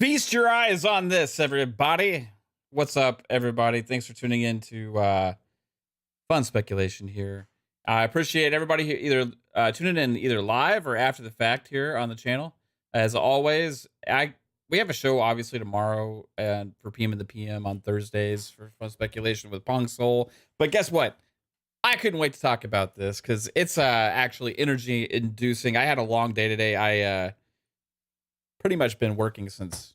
Feast your eyes on this, everybody. What's up, everybody? Thanks for tuning in to Fun Speculation here. I appreciate everybody here either tuning in either live or after the fact here on the channel. As always, we have a show obviously tomorrow and for PM and the PM on Thursdays for Fun Speculation with Pong Soul. But guess what? I couldn't wait to talk about this because it's actually energy inducing. I had a long day today. I pretty much been working since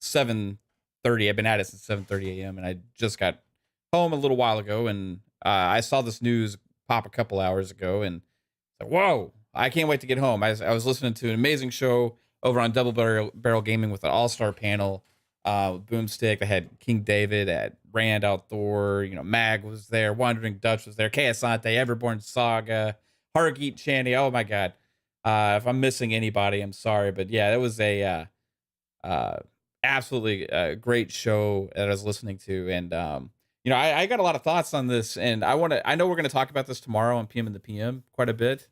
7:30. I've been at it since 7:30 a.m. and I just got home a little while ago, and I saw this news pop a couple hours ago, and like, whoa! I can't wait to get home. I was listening to an amazing show over on Double Barrel Gaming with an all-star panel. Boomstick. I had King David, at Rand out Thor. Mag was there. Wandering Dutch was there. Kaasante, Everborn Saga, Hargeet Channy. Oh my God. If I'm missing anybody, I'm sorry, but yeah, it was a absolutely great show that I was listening to, and I got a lot of thoughts on this, and I know we're going to talk about this tomorrow on PM and the PM quite a bit,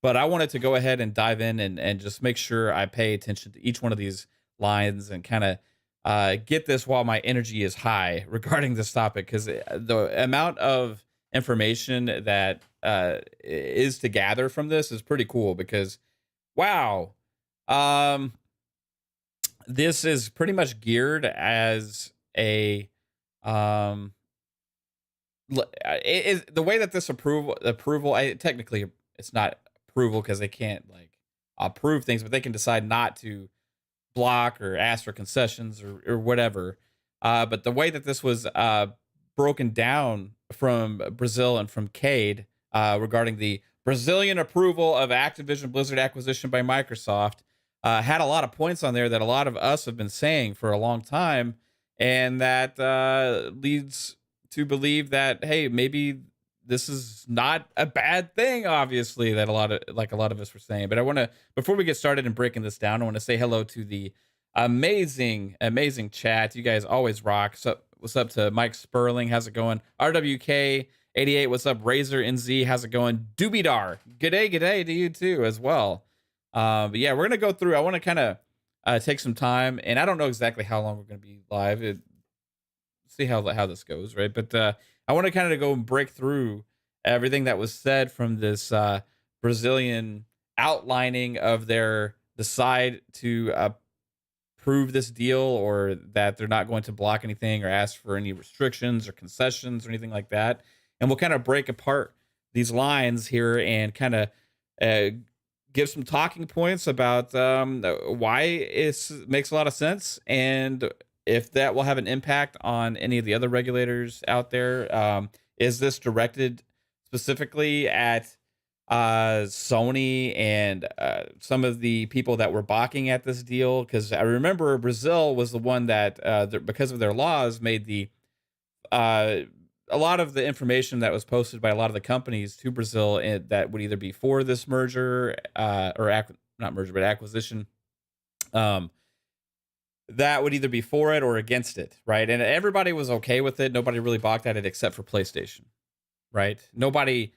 but I wanted to go ahead and dive in and just make sure I pay attention to each one of these lines and kind of get this while my energy is high regarding this topic, because the amount of information that is to gather from this is pretty cool. Because wow, this is pretty much geared as a it is the way that this approval technically it's not approval because they can't approve things, but they can decide not to block or ask for concessions or whatever. But the way that this was broken down from Brazil and from CADE regarding the Brazilian approval of Activision Blizzard acquisition by Microsoft had a lot of points on there that a lot of us have been saying for a long time, and that leads to believe that, hey, maybe this is not a bad thing, obviously, that a lot of us were saying. But I want to, before we get started and breaking this down, I want to say hello to the amazing chat. You guys always rock. What's up to Mike Sperling? How's it going? RWK88, what's up? Razor NZ, how's it going? Doobidar, good day to you too as well. But yeah, we're going to go through. I want to kind of take some time, and I don't know exactly how long we're going to be live. See how this goes, right? But I want to kind of go and break through everything that was said from this Brazilian outlining of their decide to approve this deal, or that they're not going to block anything or ask for any restrictions or concessions or anything like that. And we'll kind of break apart these lines here and kind of give some talking points about why it makes a lot of sense, and if that will have an impact on any of the other regulators out there. Is this directed specifically at Sony and some of the people that were balking at this deal? Because I remember Brazil was the one that, because of their laws, made the a lot of the information that was posted by a lot of the companies to Brazil that would either be for this merger or not merger, but acquisition. That would either be for it or against it, right? And everybody was okay with it. Nobody really balked at it except for PlayStation, right? Nobody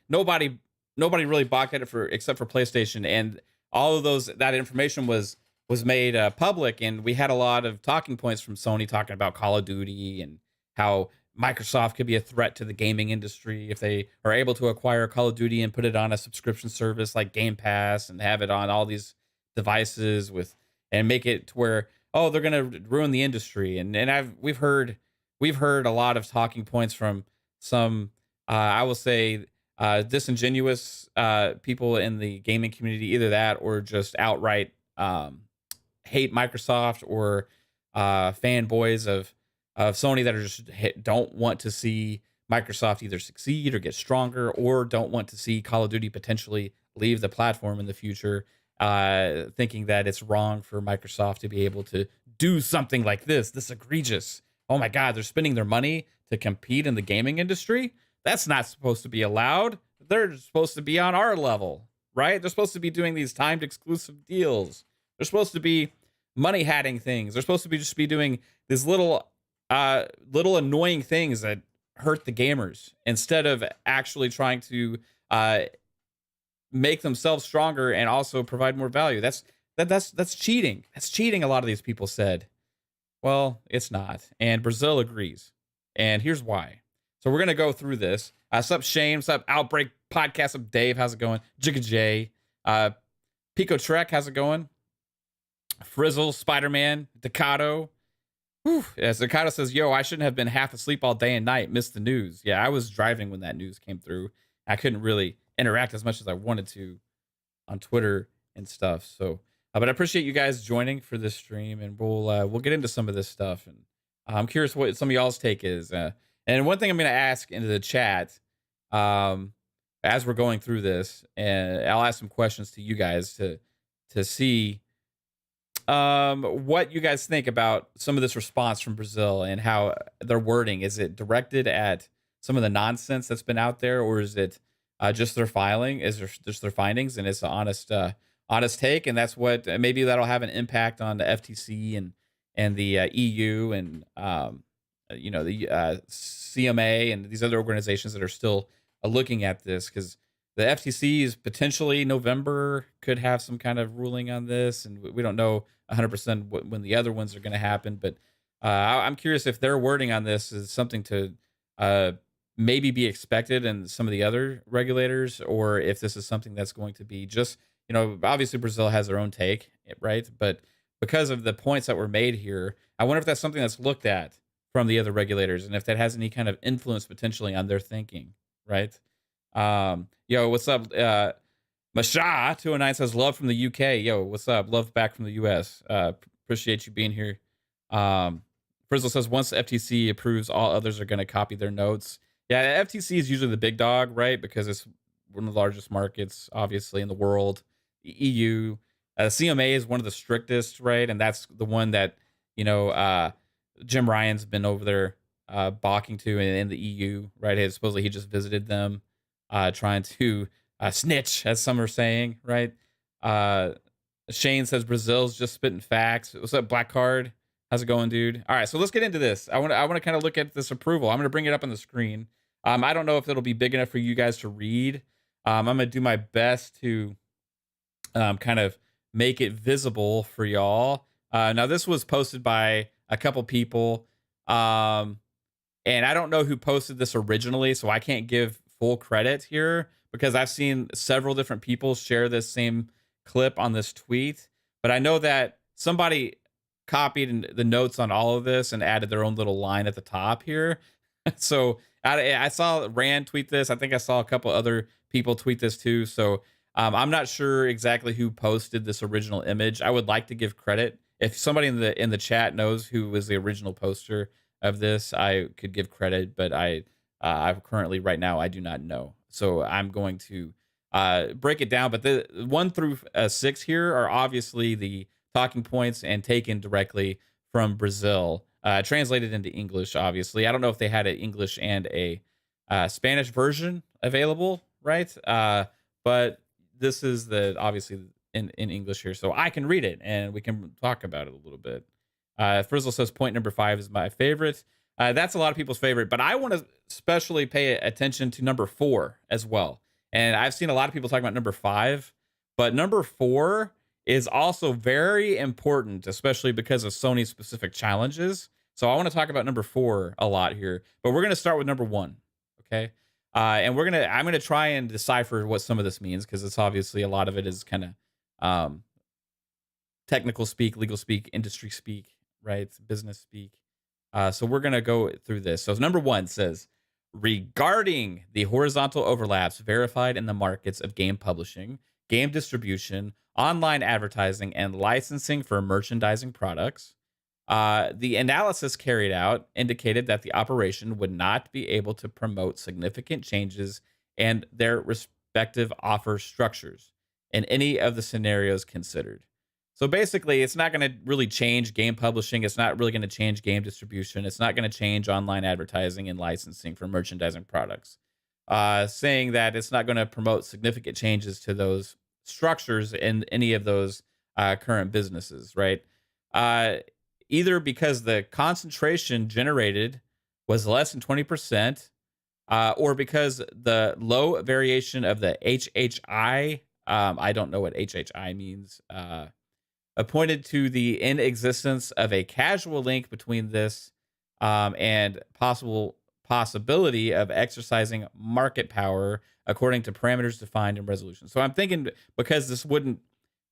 really balked at it except for PlayStation, and all of that information was made public, and we had a lot of talking points from Sony talking about Call of Duty and how Microsoft could be a threat to the gaming industry if they are able to acquire Call of Duty and put it on a subscription service like Game Pass and have it on all these devices and make it to where, oh, they're going to ruin the industry. And we've heard a lot of talking points from some, I will say, disingenuous people in the gaming community, either that or just outright hate Microsoft, or fanboys of Sony that are just don't want to see Microsoft either succeed or get stronger, or don't want to see Call of Duty potentially leave the platform in the future, thinking that it's wrong for Microsoft to be able to do something like this egregious. Oh my God, they're spending their money to compete in the gaming industry. That's not supposed to be allowed. They're supposed to be on our level, right? They're supposed to be doing these timed exclusive deals. They're supposed to be money hatting things. They're supposed to just be doing these little annoying things that hurt the gamers, instead of actually trying to make themselves stronger and also provide more value. That's that's cheating. That's cheating, a lot of these people said. Well, it's not. And Brazil agrees. And here's why. So we're going to go through this. What's up, Shane? What's up, Outbreak Podcast? What's up, Dave? How's it going? Jigga J. Pico Trek, how's it going? Frizzle, Spider-Man, Decado. Yes, Decado says, yo, I shouldn't have been half asleep all day and night. Missed the news. Yeah, I was driving when that news came through. I couldn't really interact as much as I wanted to on Twitter and stuff. So, but I appreciate you guys joining for this stream, and we'll get into some of this stuff. And I'm curious what some of y'all's take is. And one thing I'm going to ask into the chat, as we're going through this, and I'll ask some questions to you guys to see what you guys think about some of this response from Brazil and how their wording. Is it directed at some of the nonsense that's been out there, or is it just their filing? Is there just their findings, and it's an honest take? And that's what maybe that'll have an impact on the FTC and the EU and the CMA and these other organizations that are still looking at this, because the FTC is potentially November could have some kind of ruling on this, and we don't know 100% when the other ones are going to happen. But I'm curious if their wording on this is something to maybe be expected in some of the other regulators, or if this is something that's going to be just, obviously Brazil has their own take, right? But because of the points that were made here, I wonder if that's something that's looked at from the other regulators, and if that has any kind of influence potentially on their thinking, right? Yo, what's up? Masha209 says, love from the UK. Yo, what's up? Love back from the US. Appreciate you being here. Frizzle says, once the FTC approves, all others are going to copy their notes. Yeah, the FTC is usually the big dog, right? Because it's one of the largest markets, obviously, in the world. The EU. CMA is one of the strictest, right? And that's the one that, Jim Ryan's been over there balking to in the EU, right? Supposedly he just visited them, trying to snitch, as some are saying, right? Shane says Brazil's just spitting facts. What's up, Black Card? How's it going, dude? All right, so let's get into this. I want to kind of look at this approval. I'm going to bring it up on the screen. I don't know if it'll be big enough for you guys to read. I'm going to do my best to kind of make it visible for y'all. Now, this was posted by a couple people, and I don't know who posted this originally, so I can't give full credit here, because I've seen several different people share this same clip on this tweet. But I know that somebody copied the notes on all of this and added their own little line at the top here. So I saw Rand tweet this. I think I saw a couple other people tweet this too. So I'm not sure exactly who posted this original image. I would like to give credit. If somebody in the chat knows who was the original poster of this, I could give credit, but I currently right now I do not know. So I'm going to break it down. But the 1 through 6 here are obviously the talking points and taken directly from Brazil, translated into English. Obviously, I don't know if they had an English and a Spanish version available, right? But this is obviously in English here, so I can read it and we can talk about it a little bit. Frizzle says point number 5 is my favorite. That's a lot of people's favorite, but I want to especially pay attention to number 4 as well. And I've seen a lot of people talking about number 5, but number 4 is also very important, especially because of Sony's specific challenges. So I want to talk about number 4 a lot here, but we're going to start with number 1. Okay. And I'm going to try and decipher what some of this means, because it's obviously a lot of it is kind of technical speak, legal speak, industry speak, right? Business speak. So we're going to go through this. So number 1 says, regarding the horizontal overlaps verified in the markets of game publishing, game distribution, online advertising, and licensing for merchandising products, the analysis carried out indicated that the operation would not be able to promote significant changes in their respective offer structures in any of the scenarios considered. So basically, it's not going to really change game publishing. It's not really going to change game distribution. It's not going to change online advertising and licensing for merchandising products. Saying that it's not going to promote significant changes to those structures in any of those current businesses, right? Either because the concentration generated was less than 20%, or because the low variation of the HHI, I don't know what HHI means, pointed to the inexistence of a casual link between this and possibility of exercising market power according to parameters defined in resolution. So I'm thinking because this wouldn't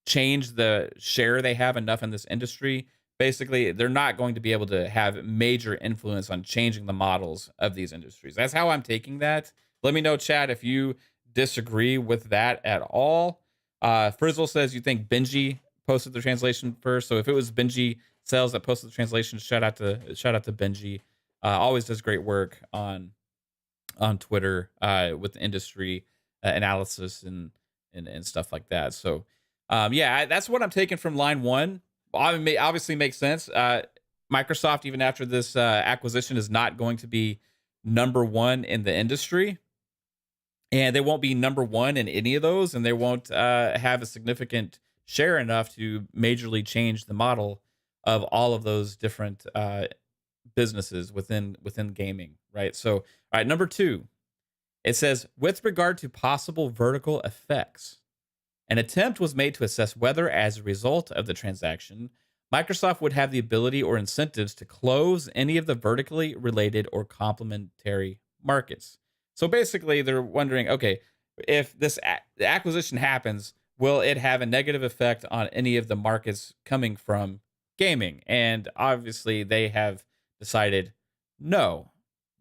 change the share they have enough in this industry, basically they're not going to be able to have major influence on changing the models of these industries. That's how I'm taking that. Let me know, chat, if you disagree with that at all. Frizzle says you think Benji posted the translation first. So if it was Benji Sales that posted the translation, shout out to Benji. Always does great work on Twitter with the industry analysis and stuff like that. So that's what I'm taking from line one. Obviously makes sense. Microsoft, even after this acquisition, is not going to be number one in the industry. And they won't be number one in any of those, and they won't have a significant share enough to majorly change the model of all of those different businesses within gaming, right? So, all right, number two, it says, with regard to possible vertical effects, an attempt was made to assess whether, as a result of the transaction, Microsoft would have the ability or incentives to close any of the vertically related or complementary markets. So basically, they're wondering, okay, if this acquisition happens, will it have a negative effect on any of the markets coming from gaming? And obviously, they have decided no,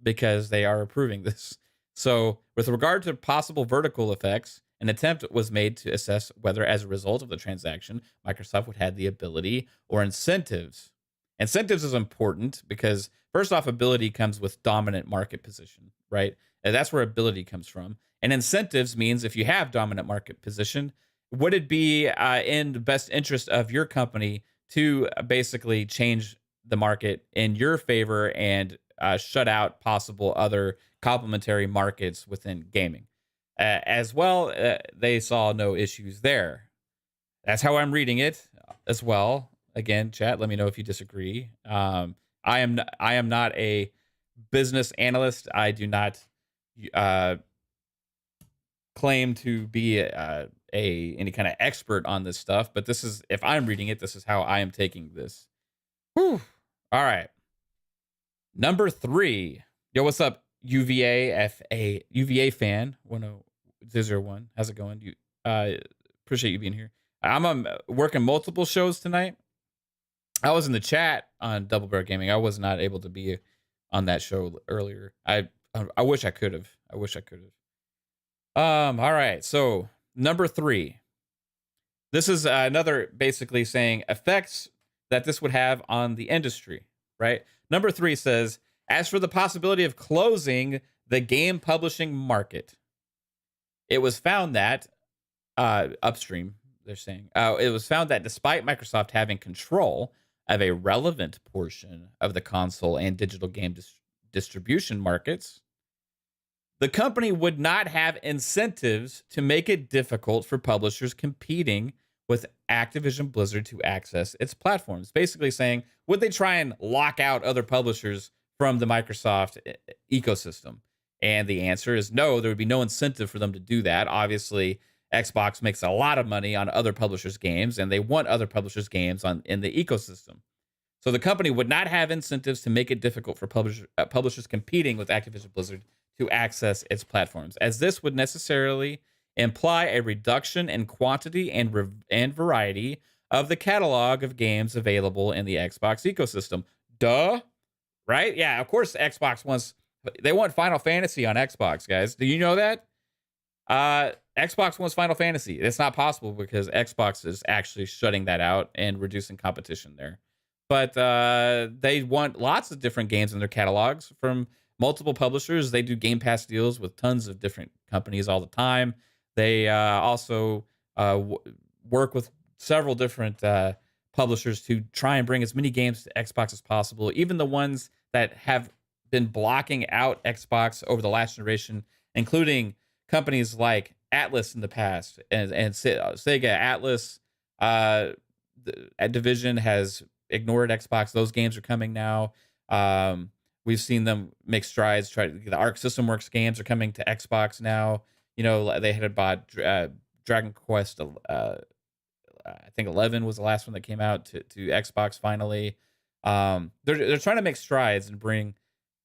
because they are approving this. So with regard to possible vertical effects, an attempt was made to assess whether, as a result of the transaction, Microsoft would have the ability or incentives. Incentives is important because, first off, ability comes with dominant market position, right? And that's where ability comes from. And incentives means if you have dominant market position, would it be in the best interest of your company to basically change the market in your favor and shut out possible other complementary markets within gaming? As well, they saw no issues there. That's how I'm reading it as well. Again, chat, let me know if you disagree. I am not a business analyst. I do not claim to be any kind of expert on this stuff, but this is, if I'm reading it, this is how I am taking this. Whew. All right. Number three. Yo, what's up, UVA fan 10001? How's it going? Appreciate you being here. I'm working multiple shows tonight. I was in the chat on Double Barrel Gaming. I was not able to be on that show earlier. I wish I could have. All right. So number three. This is another basically saying effects that this would have on the industry, right? Number three says, as for the possibility of closing the game publishing market, it was found that upstream, they're saying, it was found that despite Microsoft having control of a relevant portion of the console and digital game distribution markets, the company would not have incentives to make it difficult for publishers competing with Activision Blizzard to access its platforms. Basically saying, would they try and lock out other publishers from the Microsoft ecosystem? And the answer is no, there would be no incentive for them to do that. Obviously, Xbox makes a lot of money on other publishers' games, and they want other publishers' games in the ecosystem. So the company would not have incentives to make it difficult for publishers competing with Activision Blizzard to access its platforms, as this would necessarily imply a reduction in quantity and variety of the catalog of games available in the Xbox ecosystem. Duh, right? Yeah, of course Xbox they want Final Fantasy on Xbox, guys. Do you know that? Xbox wants Final Fantasy. It's not possible because Xbox is actually shutting that out and reducing competition there. But they want lots of different games in their catalogs from multiple publishers. They do Game Pass deals with tons of different companies all the time. They also work with several different publishers to try and bring as many games to Xbox as possible, even the ones that have been blocking out Xbox over the last generation, including companies like Atlas in the past and Sega. Atlas Division has ignored Xbox. Those games are coming now. We've seen them make strides. The Arc System Works games are coming to Xbox now. You know, they had bought Dragon Quest I think 11 was the last one that came out to Xbox finally. They're trying to make strides and bring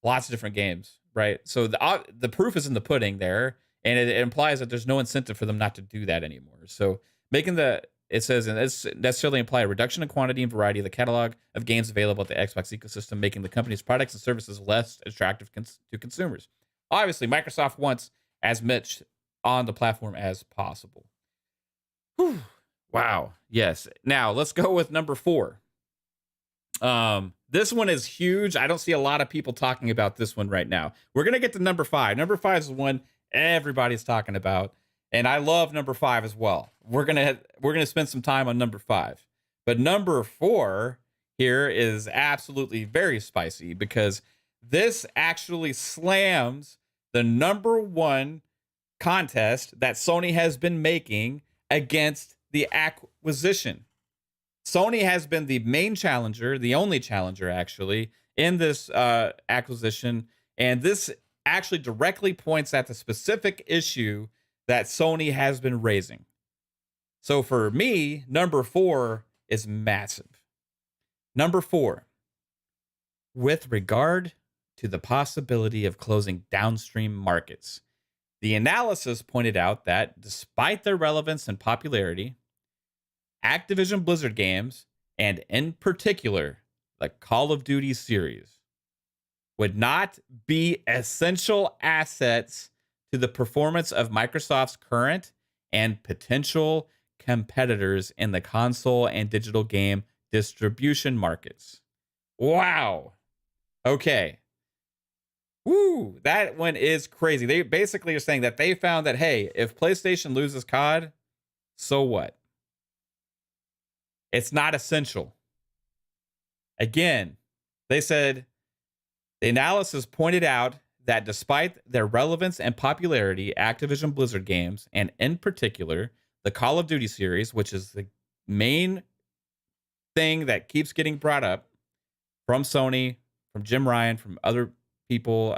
lots of different games, right? So the proof is in the pudding there, and it implies that there's no incentive for them not to do that anymore. So it says, and this necessarily imply a reduction in quantity and variety of the catalog of games available at the Xbox ecosystem, making the company's products and services less attractive to consumers. Obviously, Microsoft wants as much on the platform as possible. Whew. Wow. Yes. Now let's go with number 4. This one is huge. I don't see a lot of people talking about this one right now. We're going to get to number 5. Number 5 is the one everybody's talking about. And I love number 5 as well. We're going to spend some time on number 5. But number 4 here is absolutely very spicy because this actually slams the number 1 contest that Sony has been making against the acquisition. Sony has been the main challenger, the only challenger actually, in this acquisition. And this actually directly points at the specific issue that Sony has been raising. So for me, number 4 is massive. Number 4, with regard to the possibility of closing downstream markets, the analysis pointed out that despite their relevance and popularity, Activision Blizzard games, and in particular, the Call of Duty series, would not be essential assets to the performance of Microsoft's current and potential competitors in the console and digital game distribution markets. Wow. Okay. Woo, that one is crazy. They basically are saying that they found that, hey, if PlayStation loses COD, so what? It's not essential. Again, they said the analysis pointed out that despite their relevance and popularity, Activision Blizzard games, and in particular, the Call of Duty series, which is the main thing that keeps getting brought up from Sony, from Jim Ryan, from other people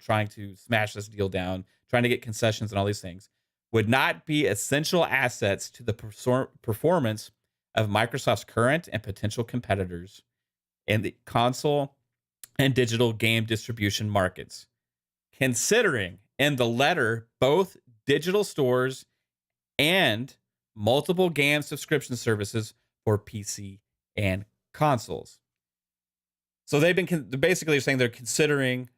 trying to smash this deal down, trying to get concessions and all these things, would not be essential assets to the performance of Microsoft's current and potential competitors in the console and digital game distribution markets, considering in the letter both digital stores and multiple game subscription services for PC and consoles. So they've been basically saying they're considering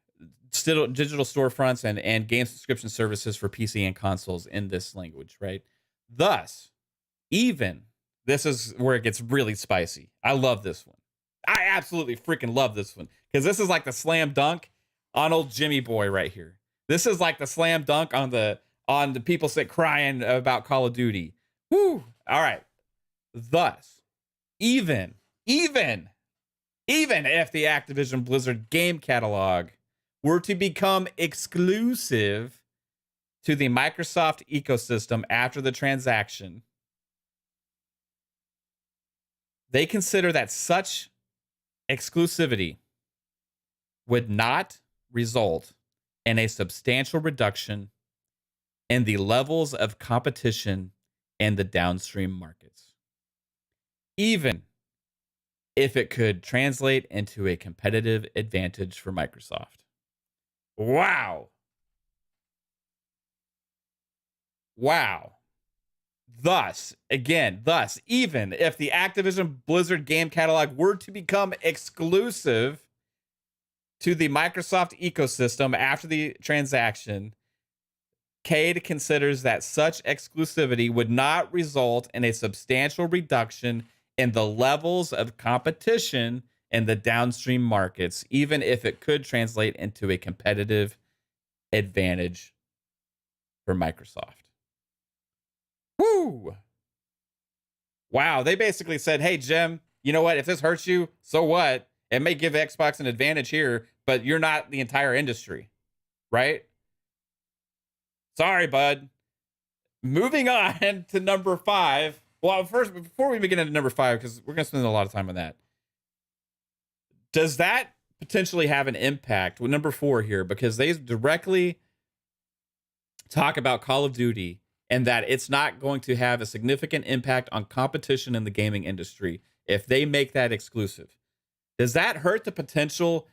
still digital storefronts and game subscription services for PC and consoles in this language, right? Thus, even this is where it gets really spicy. I love this one. I absolutely freaking love this one because this is like the slam dunk on old Jimmy Boy right here. This is like the slam dunk on the people sit crying about Call of Duty. Woo! All right. Thus, even if the Activision Blizzard game catalog were to become exclusive to the Microsoft ecosystem after the transaction, they consider that such exclusivity would not result in a substantial reduction in the levels of competition in the downstream markets, even if it could translate into a competitive advantage for Microsoft. Wow. Thus, even if the Activision Blizzard game catalog were to become exclusive to the Microsoft ecosystem after the transaction, CADE considers that such exclusivity would not result in a substantial reduction in the levels of competition in the downstream markets, even if it could translate into a competitive advantage for Microsoft. Woo! Wow, they basically said, hey, Jim, you know what? If this hurts you, so what? It may give Xbox an advantage here, but you're not the entire industry, right? Sorry, bud. Moving on to number 5. Well, first, before we begin into number 5, because we're going to spend a lot of time on that. Does that potentially have an impact with number 4 here? Because they directly talk about Call of Duty and that it's not going to have a significant impact on competition in the gaming industry if they make that exclusive. Does that hurt the potential?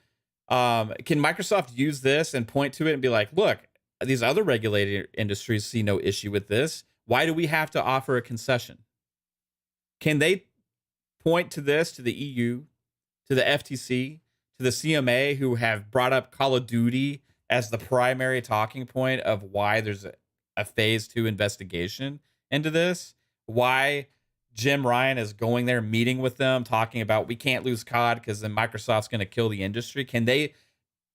Can Microsoft use this and point to it and be like, look, these other regulated industries see no issue with this. Why do we have to offer a concession? Can they point to this, to the EU, to the FTC, to the CMA, who have brought up Call of Duty as the primary talking point of why there's a phase 2 investigation into this? Why Jim Ryan is going there, meeting with them, talking about we can't lose COD because then Microsoft's going to kill the industry? Can they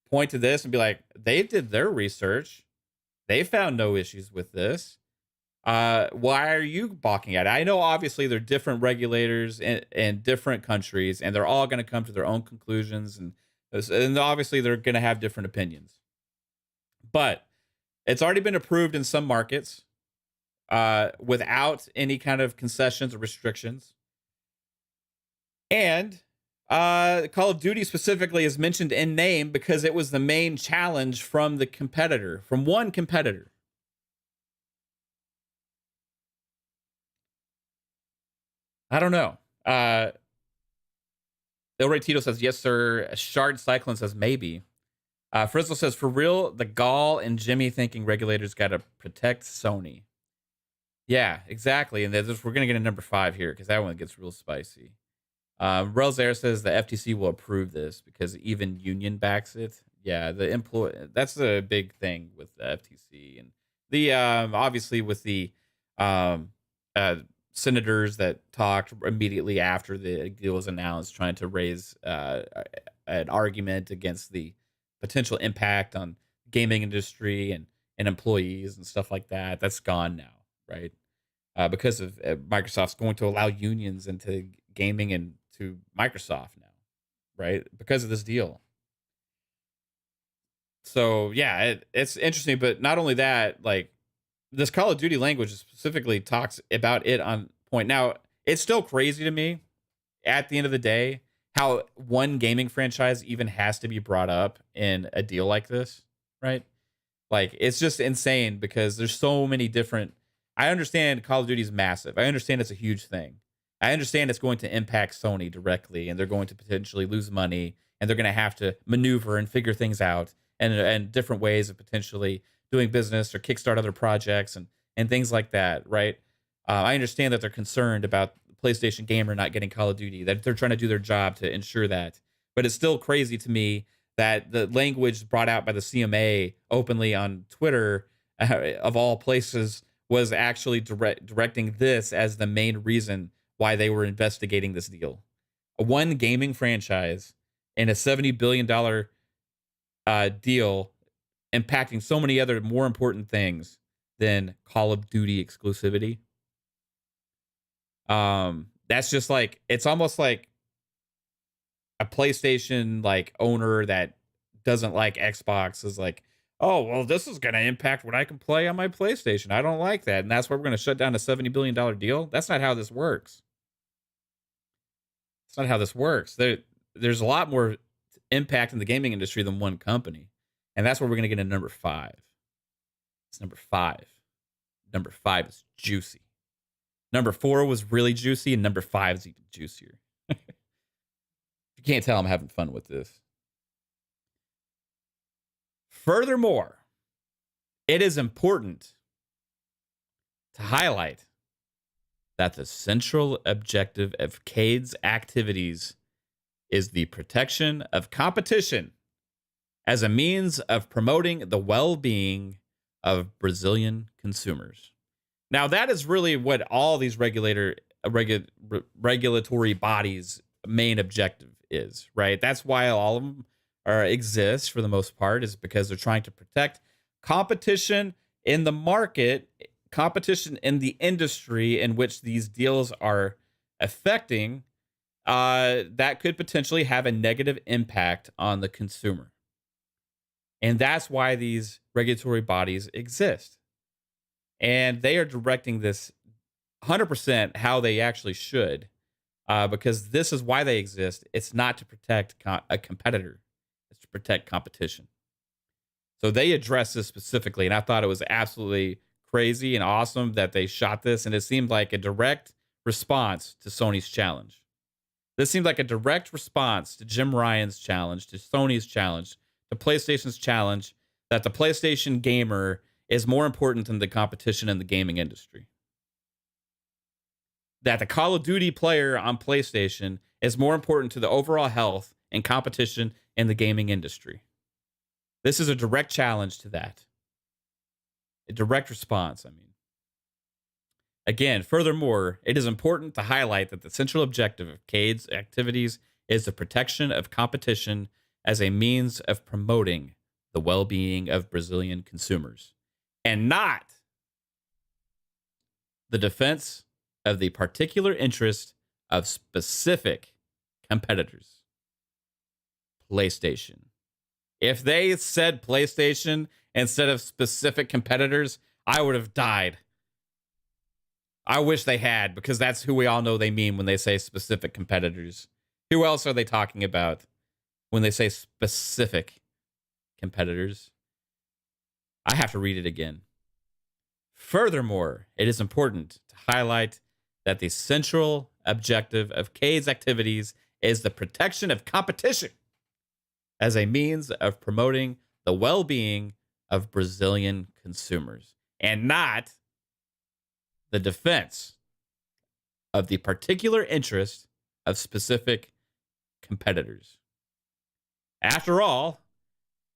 point to this and be like, they did their research, they found no issues with this? Why are you balking at it? I know obviously they're different regulators in different countries, and they're all going to come to their own conclusions, and obviously they're going to have different opinions. But it's already been approved in some markets without any kind of concessions or restrictions. And Call of Duty specifically is mentioned in name because it was the main challenge from one competitor. I don't know. El Rey Tito says, yes, sir. Shard Cyclone says, maybe. Frizzle says, for real, the gall and Jimmy thinking regulators got to protect Sony. Yeah, exactly. And we're going to get a number 5 here because that one gets real spicy. Relzair says the FTC will approve this because even union backs it. Yeah, that's a big thing with the FTC. And the obviously with the senators that talked immediately after the deal was announced, trying to raise an argument against the potential impact on gaming industry and employees and stuff like that. That's gone now, right? Because of Microsoft's going to allow unions into gaming and to Microsoft now, right? Because of this deal. So yeah, it's interesting. But not only that, like, this Call of Duty language specifically talks about it on point. Now, it's still crazy to me at the end of the day how one gaming franchise even has to be brought up in a deal like this, right? Like, it's just insane because there's so many different... I understand Call of Duty is massive. I understand it's a huge thing. I understand it's going to impact Sony directly, and they're going to potentially lose money, and they're going to have to maneuver and figure things out and different ways of potentially doing business or kickstart other projects and things like that, right? I understand that they're concerned about the PlayStation gamer not getting Call of Duty, that they're trying to do their job to ensure that. But it's still crazy to me that the language brought out by the CMA openly on Twitter, of all places, was actually directing this as the main reason why they were investigating this deal. One gaming franchise in a $70 billion deal impacting so many other more important things than Call of Duty exclusivity. That's just like, it's almost like a PlayStation like owner that doesn't like Xbox is like, oh, well, this is going to impact what I can play on my PlayStation. I don't like that. And that's why we're going to shut down a $70 billion deal. That's not how this works. It's not how this works. There's a lot more impact in the gaming industry than one company. And that's where we're going to get in number 5. It's number 5. Number 5 is juicy. Number 4 was really juicy, and number 5 is even juicier. You can't tell I'm having fun with this. Furthermore, it is important to highlight that the central objective of CADE's activities is the protection of competition as a means of promoting the well-being of Brazilian consumers. Now, that is really what all these regulatory bodies' main objective is, right? That's why all of them exist for the most part, is because they're trying to protect competition in the market, competition in the industry in which these deals are affecting, that could potentially have a negative impact on the consumer. And that's why these regulatory bodies exist. And they are directing this 100% how they actually should, because this is why they exist. It's not to protect a competitor. It's to protect competition. So they address this specifically, and I thought it was absolutely crazy and awesome that they shot this, and it seemed like a direct response to Sony's challenge. This seemed like a direct response to Jim Ryan's challenge, to Sony's challenge, to PlayStation's challenge, that the PlayStation gamer is more important than the competition in the gaming industry. That the Call of Duty player on PlayStation is more important to the overall health and competition in the gaming industry. This is a direct challenge to that. A direct response, I mean. Again, furthermore, it is important to highlight that the central objective of CADE's activities is the protection of competition as a means of promoting the well-being of Brazilian consumers, and not the defense of the particular interest of specific competitors. PlayStation. If they said PlayStation instead of specific competitors, I would have died. I wish they had, because that's who we all know they mean when they say specific competitors. Who else are they talking about when they say specific competitors? I have to read it again. Furthermore, it is important to highlight that the central objective of CADE's activities is the protection of competition as a means of promoting the well-being of Brazilian consumers, and not the defense of the particular interest of specific competitors. After all,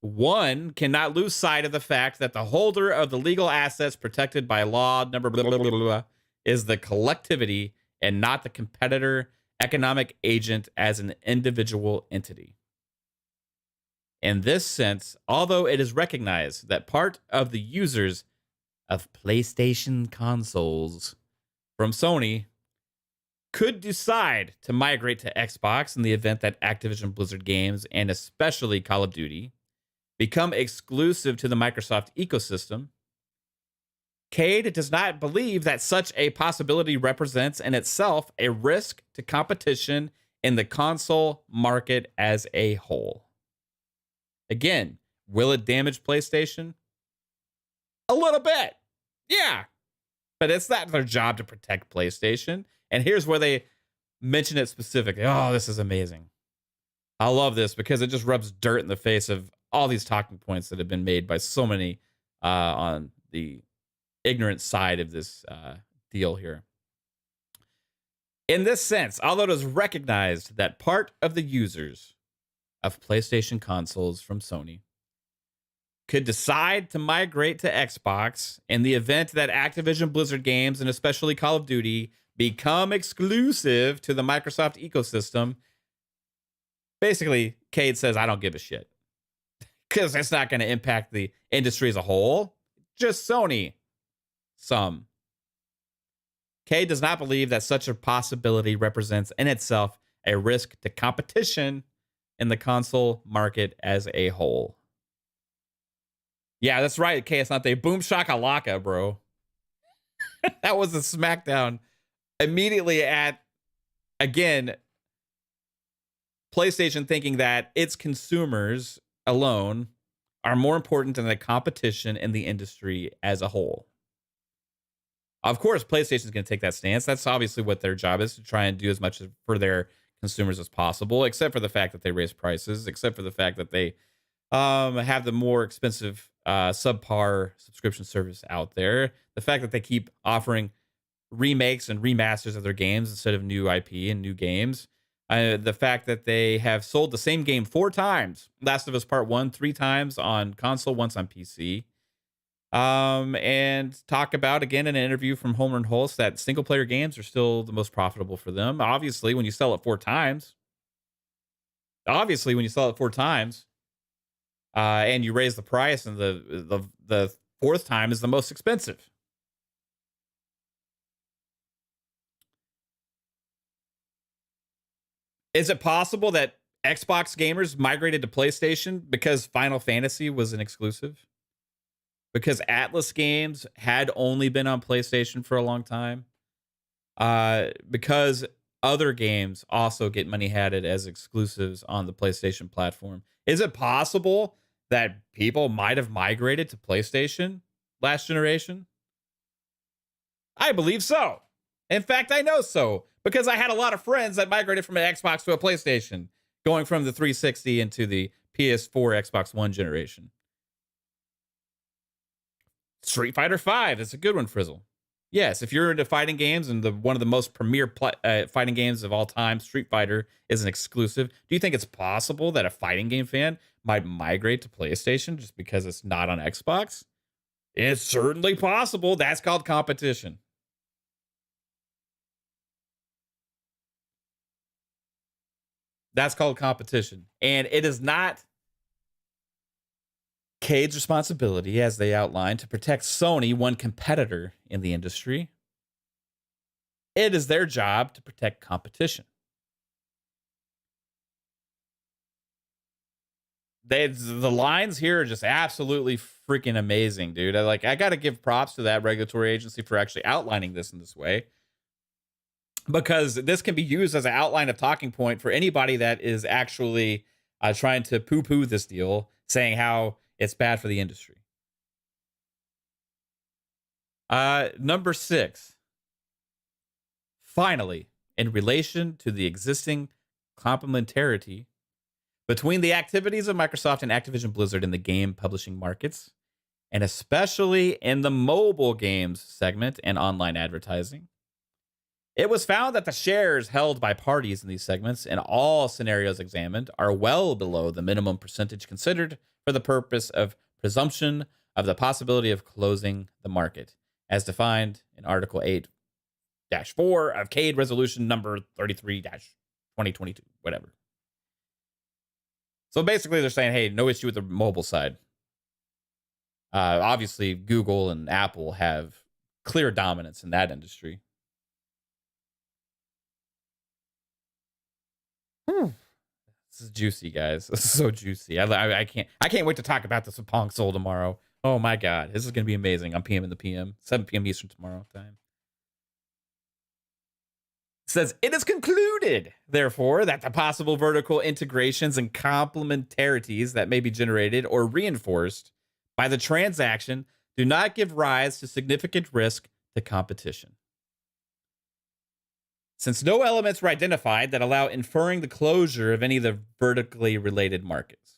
one cannot lose sight of the fact that the holder of the legal assets protected by law number blah, blah, blah, blah, is the collectivity and not the competitor economic agent as an individual entity. In this sense, although it is recognized that part of the users of PlayStation consoles from Sony could decide to migrate to Xbox in the event that Activision Blizzard games, and especially Call of Duty, become exclusive to the Microsoft ecosystem, CADE does not believe that such a possibility represents in itself a risk to competition in the console market as a whole. Again, will it damage PlayStation? A little bit. Yeah. But it's not their job to protect PlayStation. And here's where they mention it specifically. Oh, this is amazing. I love this because it just rubs dirt in the face of all these talking points that have been made by so many on the ignorant side of this deal here. In this sense, although it is recognized that part of the users of PlayStation consoles from Sony could decide to migrate to Xbox in the event that Activision Blizzard games, and especially Call of Duty, become exclusive to the Microsoft ecosystem, basically, CADE says, I don't give a shit. Because it's not going to impact the industry as a whole. Just Sony. Some. CADE does not believe that such a possibility represents in itself a risk to competition in the console market as a whole. Yeah, that's right, okay, it's not the boom shakalaka, bro. That was a smackdown immediately at, again, PlayStation thinking that its consumers alone are more important than the competition in the industry as a whole. Of course, PlayStation is going to take that stance. That's obviously what their job is, to try and do as much for their consumers as possible, except for the fact that they raise prices, except for the fact that they have the more expensive subpar subscription service out there. The fact that they keep offering remakes and remasters of their games instead of new IP and new games. The fact that they have sold the same game 4 times. Last of Us Part 1, 3 times on console, once on PC. And talk about, again, in an interview from Homer and Hulse, that single-player games are still the most profitable for them. Obviously, when you sell it 4 times. And you raise the price, and the 4th time is the most expensive. Is it possible that Xbox gamers migrated to PlayStation because Final Fantasy was an exclusive? Because Atlas games had only been on PlayStation for a long time? Because other games also get money-hatted as exclusives on the PlayStation platform. Is it possible that people might have migrated to PlayStation last generation? I believe so. In fact, I know so because I had a lot of friends that migrated from an Xbox to a PlayStation, going from the 360 into the PS4, Xbox One generation. Street Fighter V is a good one, Frizzle. Yes, if you're into fighting games and one of the most premier fighting games of all time, Street Fighter is an exclusive. Do you think it's possible that a fighting game fan might migrate to PlayStation just because it's not on Xbox? It's certainly possible. That's called competition. That's called competition. And it is not CADE's responsibility, as they outlined, to protect Sony, one competitor in the industry. It is their job to protect competition. The lines here are just absolutely freaking amazing, dude. I got to give props to that regulatory agency for actually outlining this in this way, because this can be used as an outline of talking point for anybody that is actually trying to poo-poo this deal, saying how it's bad for the industry. Number 6. Finally, in relation to the existing complementarity between the activities of Microsoft and Activision Blizzard in the game publishing markets, and especially in the mobile games segment and online advertising, it was found that the shares held by parties in these segments in all scenarios examined are well below the minimum percentage considered for the purpose of presumption of the possibility of closing the market, as defined in Article 8-4 of CADE Resolution number 33-2022, whatever. So basically they're saying, hey, no issue with the mobile side. Obviously, Google and Apple have clear dominance in that industry. This is juicy, guys. This is so juicy. I can't wait to talk about this with Pong Soul tomorrow. Oh my god, this is gonna be amazing. I'm PM in the PM, 7 p.m. Eastern tomorrow time. It says it is concluded, therefore, that the possible vertical integrations and complementarities that may be generated or reinforced by the transaction do not give rise to significant risk to competition, since no elements were identified that allow inferring the closure of any of the vertically related markets.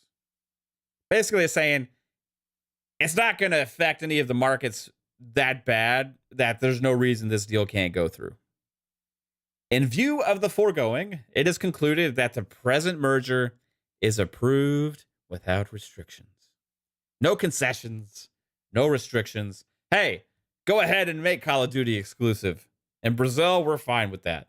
Basically, it's saying it's not going to affect any of the markets that bad that there's no reason this deal can't go through. In view of the foregoing, it is concluded that the present merger is approved without restrictions. No concessions, no restrictions. Hey, go ahead and make Call of Duty exclusive. In Brazil, we're fine with that,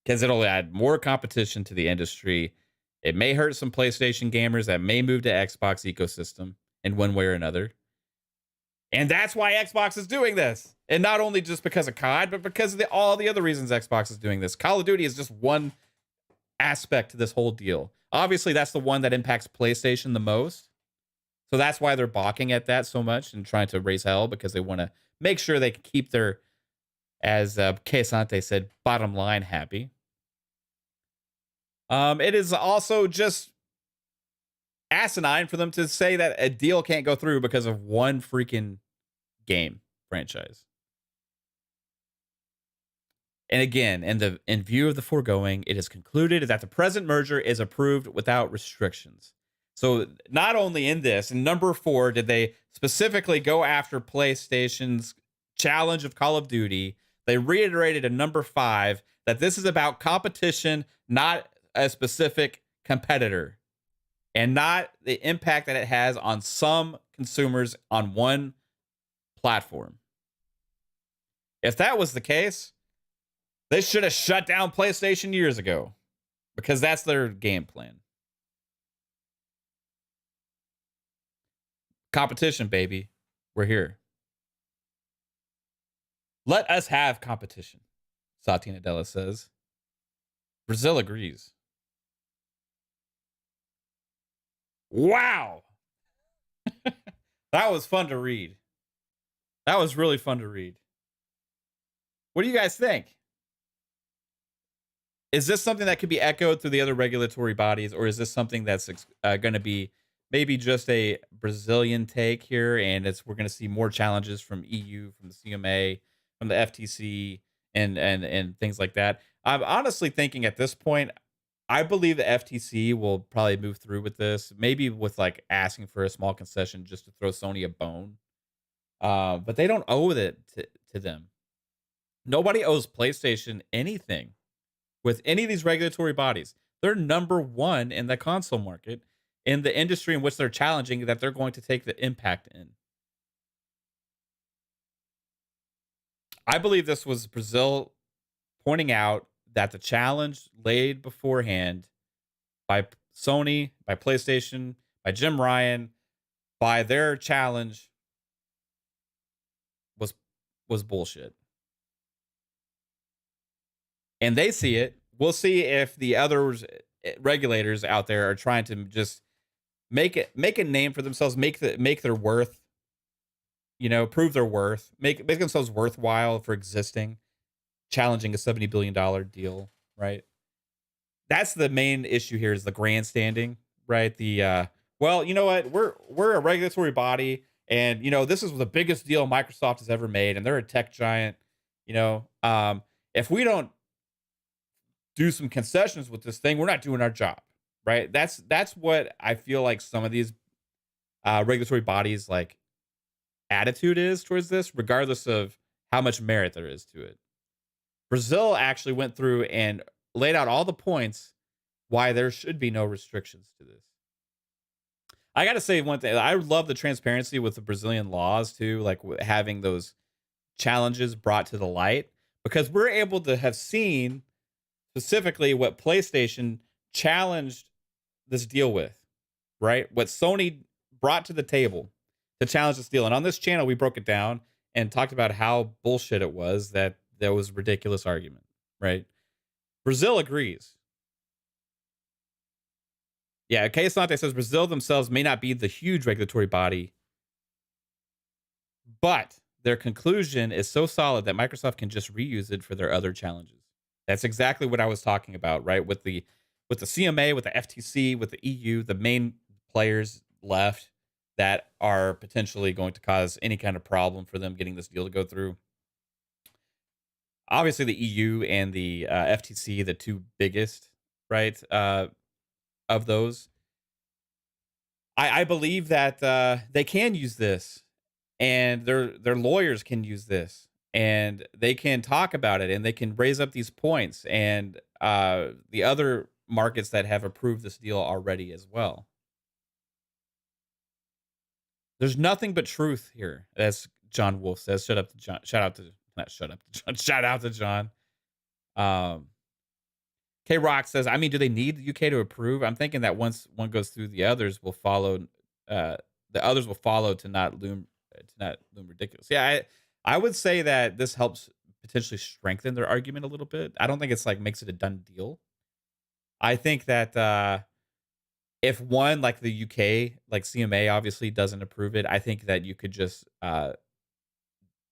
because it'll add more competition to the industry. It may hurt some PlayStation gamers that may move to Xbox ecosystem in one way or another. And that's why Xbox is doing this. And not only just because of COD, but because of all the other reasons Xbox is doing this. Call of Duty is just one aspect to this whole deal. Obviously, that's the one that impacts PlayStation the most. So that's why they're balking at that so much and trying to raise hell, because they want to make sure they can keep their, as Kesante said, bottom line happy. It is also just asinine for them to say that a deal can't go through because of one freaking game franchise. And again, in view of the foregoing, it is concluded that the present merger is approved without restrictions. So not only in this, in number 4, did they specifically go after PlayStation's challenge of Call of Duty, they reiterated in number 5 that this is about competition, not a specific competitor, and not the impact that it has on some consumers on one platform. If that was the case, they should have shut down PlayStation years ago, because that's their game plan. Competition, baby. We're here. Let us have competition, Satya Nadella says. Brazil agrees. Wow. That was fun to read. That was really fun to read. What do you guys think? Is this something that could be echoed through the other regulatory bodies, or is this something that's going to be maybe just a Brazilian take here, and we're going to see more challenges from EU, from the CMA, from the FTC, and things like that. I'm honestly thinking at this point, I believe the FTC will probably move through with this, maybe with like asking for a small concession just to throw Sony a bone. But they don't owe it to them. Nobody owes PlayStation anything with any of these regulatory bodies. They're number one in the console market, in the industry in which they're challenging, that they're going to take the impact in. I believe this was Brazil pointing out that the challenge laid beforehand by Sony, by PlayStation, by Jim Ryan, by their challenge was bullshit. And they see it. We'll see if the others regulators out there are trying to just make a name for themselves, make their worth, prove their worth, make themselves worthwhile for existing, challenging a $70 billion deal, right? That's the main issue here, is the grandstanding, right? The well, you know what? We're a regulatory body, and this is the biggest deal Microsoft has ever made, and they're a tech giant. If we don't do some concessions with this thing, we're not doing our job, right? That's what I feel like some of these regulatory bodies like attitude is towards this, regardless of how much merit there is to it. Brazil actually went through and laid out all the points why there should be no restrictions to this. I got to say one thing. I love the transparency with the Brazilian laws too, like having those challenges brought to the light, because we're able to have seen specifically what PlayStation challenged this deal with, right? What Sony brought to the table to challenge this deal. And on this channel, we broke it down and talked about how bullshit it was, that there was a ridiculous argument, right? Brazil agrees. Yeah, Case Nante says Brazil themselves may not be the huge regulatory body, but their conclusion is so solid that Microsoft can just reuse it for their other challenges. That's exactly what I was talking about, right? With the CMA, with the FTC, with the EU, the main players left that are potentially going to cause any kind of problem for them getting this deal to go through. Obviously, the EU and the FTC, the two biggest, right, of those. I believe that they can use this, and their lawyers can use this, and they can talk about it, and they can raise up these points, and the other markets that have approved this deal already as well. There's nothing but truth here, as John Wolf says. Shout out to John. K Rock says, I mean, do they need the UK to approve? I'm thinking that once one goes through, the others will follow. The others will follow to not loom ridiculous. Yeah, I would say that this helps potentially strengthen their argument a little bit. I don't think it's like makes it a done deal. I think that if one, like the UK, like CMA obviously doesn't approve it, I think that you could just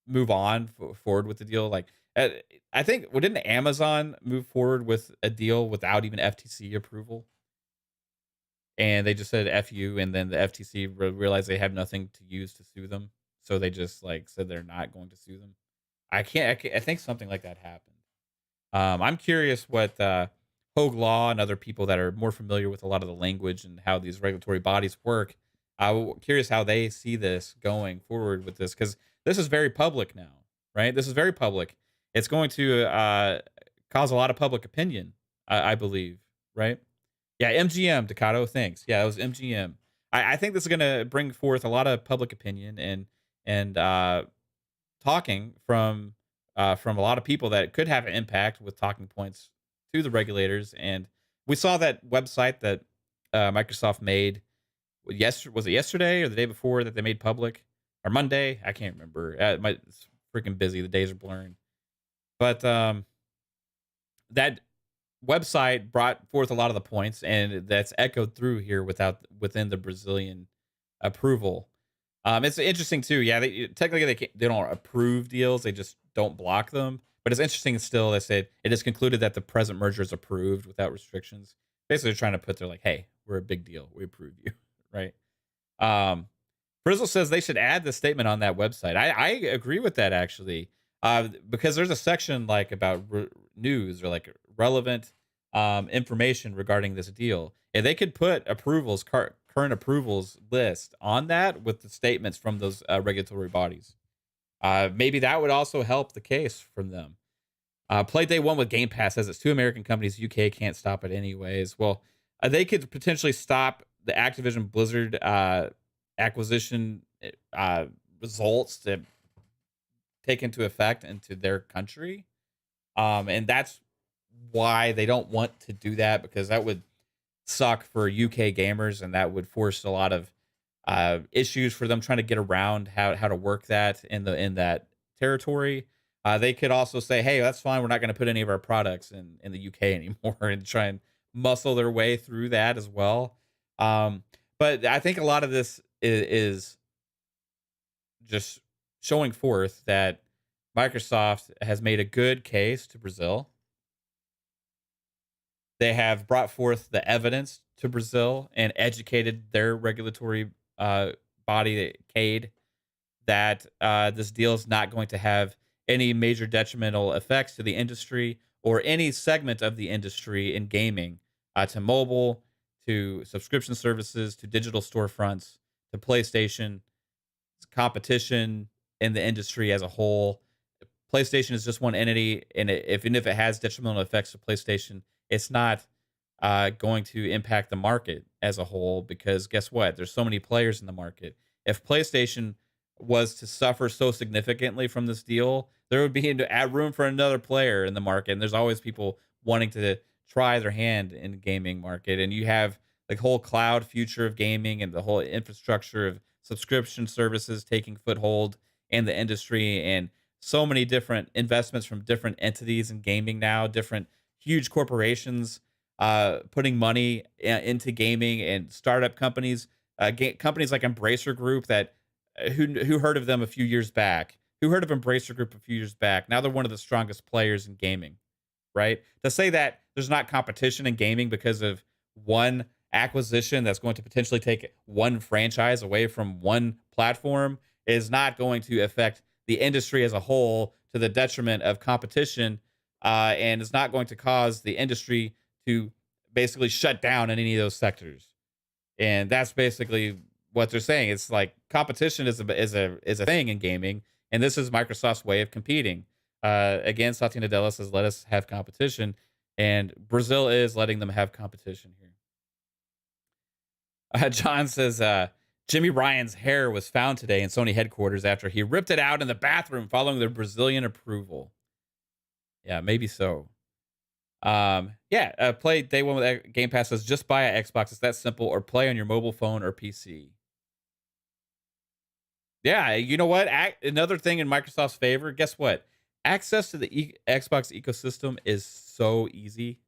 move on forward with the deal. Like, I think, didn't Amazon move forward with a deal without even FTC approval? And they just said F you, and then the FTC realized they have nothing to use to sue them. So they just like said they're not going to sue them. I think something like that happened. I'm curious what Hogue Law and other people that are more familiar with a lot of the language and how these regulatory bodies work. I'm curious how they see this going forward with this, because this is very public now, right? This is very public. It's going to cause a lot of public opinion, I believe, right? Yeah, MGM, Ducato, thanks. Yeah, that was MGM. I think this is going to bring forth a lot of public opinion and talking from a lot of people that could have an impact with talking points to the regulators. And we saw that website that Microsoft made. Was it yesterday or the day before that they made public, or Monday? I can't remember. It's freaking busy. The days are blurring. But that website brought forth a lot of the points, and that's echoed through here within the Brazilian approval. It's interesting too. Yeah, technically they don't approve deals; they just don't block them. But it's interesting still. They said it is concluded that the present merger is approved without restrictions. Basically, they're trying to put there like, "Hey, we're a big deal. We approve you." Right? Um, Frizzle says they should add the statement on that website. I agree with that actually, because there's a section like about news or like relevant information regarding this deal. And they could put approvals, current approvals list on that with the statements from those regulatory bodies. Maybe that would also help the case from them. Play day one with Game Pass says it's two American companies. UK can't stop it anyways. Well, they could potentially stop the Activision Blizzard acquisition results that take into effect into their country. And that's why they don't want to do that, because that would suck for UK gamers, and that would force a lot of issues for them trying to get around how to work that in that territory. They could also say, "Hey, that's fine. We're not going to put any of our products in the UK anymore," and try and muscle their way through that as well. But I think a lot of this is just showing forth that Microsoft has made a good case to Brazil. They have brought forth the evidence to Brazil and educated their regulatory body, CADE, that this deal is not going to have any major detrimental effects to the industry or any segment of the industry in gaming, to mobile, to subscription services, to digital storefronts, to PlayStation, competition in the industry as a whole. PlayStation is just one entity, and even if it has detrimental effects to PlayStation, it's not going to impact the market as a whole, because guess what? There's so many players in the market. If PlayStation was to suffer so significantly from this deal, there would be room for another player in the market. And there's always people wanting to try their hand in the gaming market. And you have the whole cloud future of gaming and the whole infrastructure of subscription services taking foothold in the industry, and so many different investments from different entities in gaming now, different huge corporations putting money into gaming, and startup companies, companies like Embracer Group that who heard of them a few years back? Who heard of Embracer Group a few years back? Now they're one of the strongest players in gaming, right? To say that there's not competition in gaming because of one acquisition that's going to potentially take one franchise away from one platform is not going to affect the industry as a whole to the detriment of competition, and it's not going to cause the industry to basically shut down in any of those sectors. And that's basically what they're saying. It's like competition is a thing in gaming, and this is Microsoft's way of competing. Again, Satya Nadella says, "Let us have competition," and Brazil is letting them have competition here. John says, Jimmy Ryan's hair was found today in Sony headquarters after he ripped it out in the bathroom following the Brazilian approval. Yeah, maybe so. Play day one with Game Pass says, just buy an Xbox. It's that simple, or play on your mobile phone or PC. Yeah, you know what? Another thing in Microsoft's favor, guess what? Access to the Xbox ecosystem is so easy.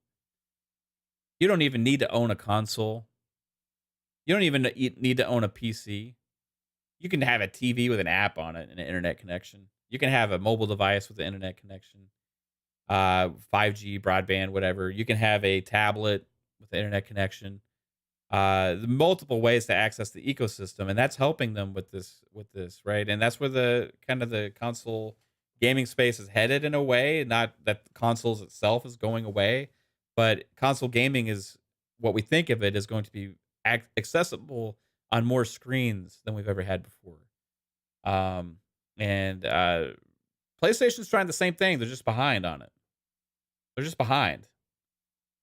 You don't even need to own a console. You don't even need to own a PC. You can have a TV with an app on it and an internet connection. You can have a mobile device with an internet connection, 5G, broadband, whatever. You can have a tablet with an internet connection. Multiple ways to access the ecosystem, and that's helping them with this, right? And that's where the kind of the console gaming space is headed in a way. Not that consoles itself is going away, but console gaming is what we think of it is going to be accessible on more screens than we've ever had before. And PlayStation's trying the same thing. They're just behind on it. They're just behind.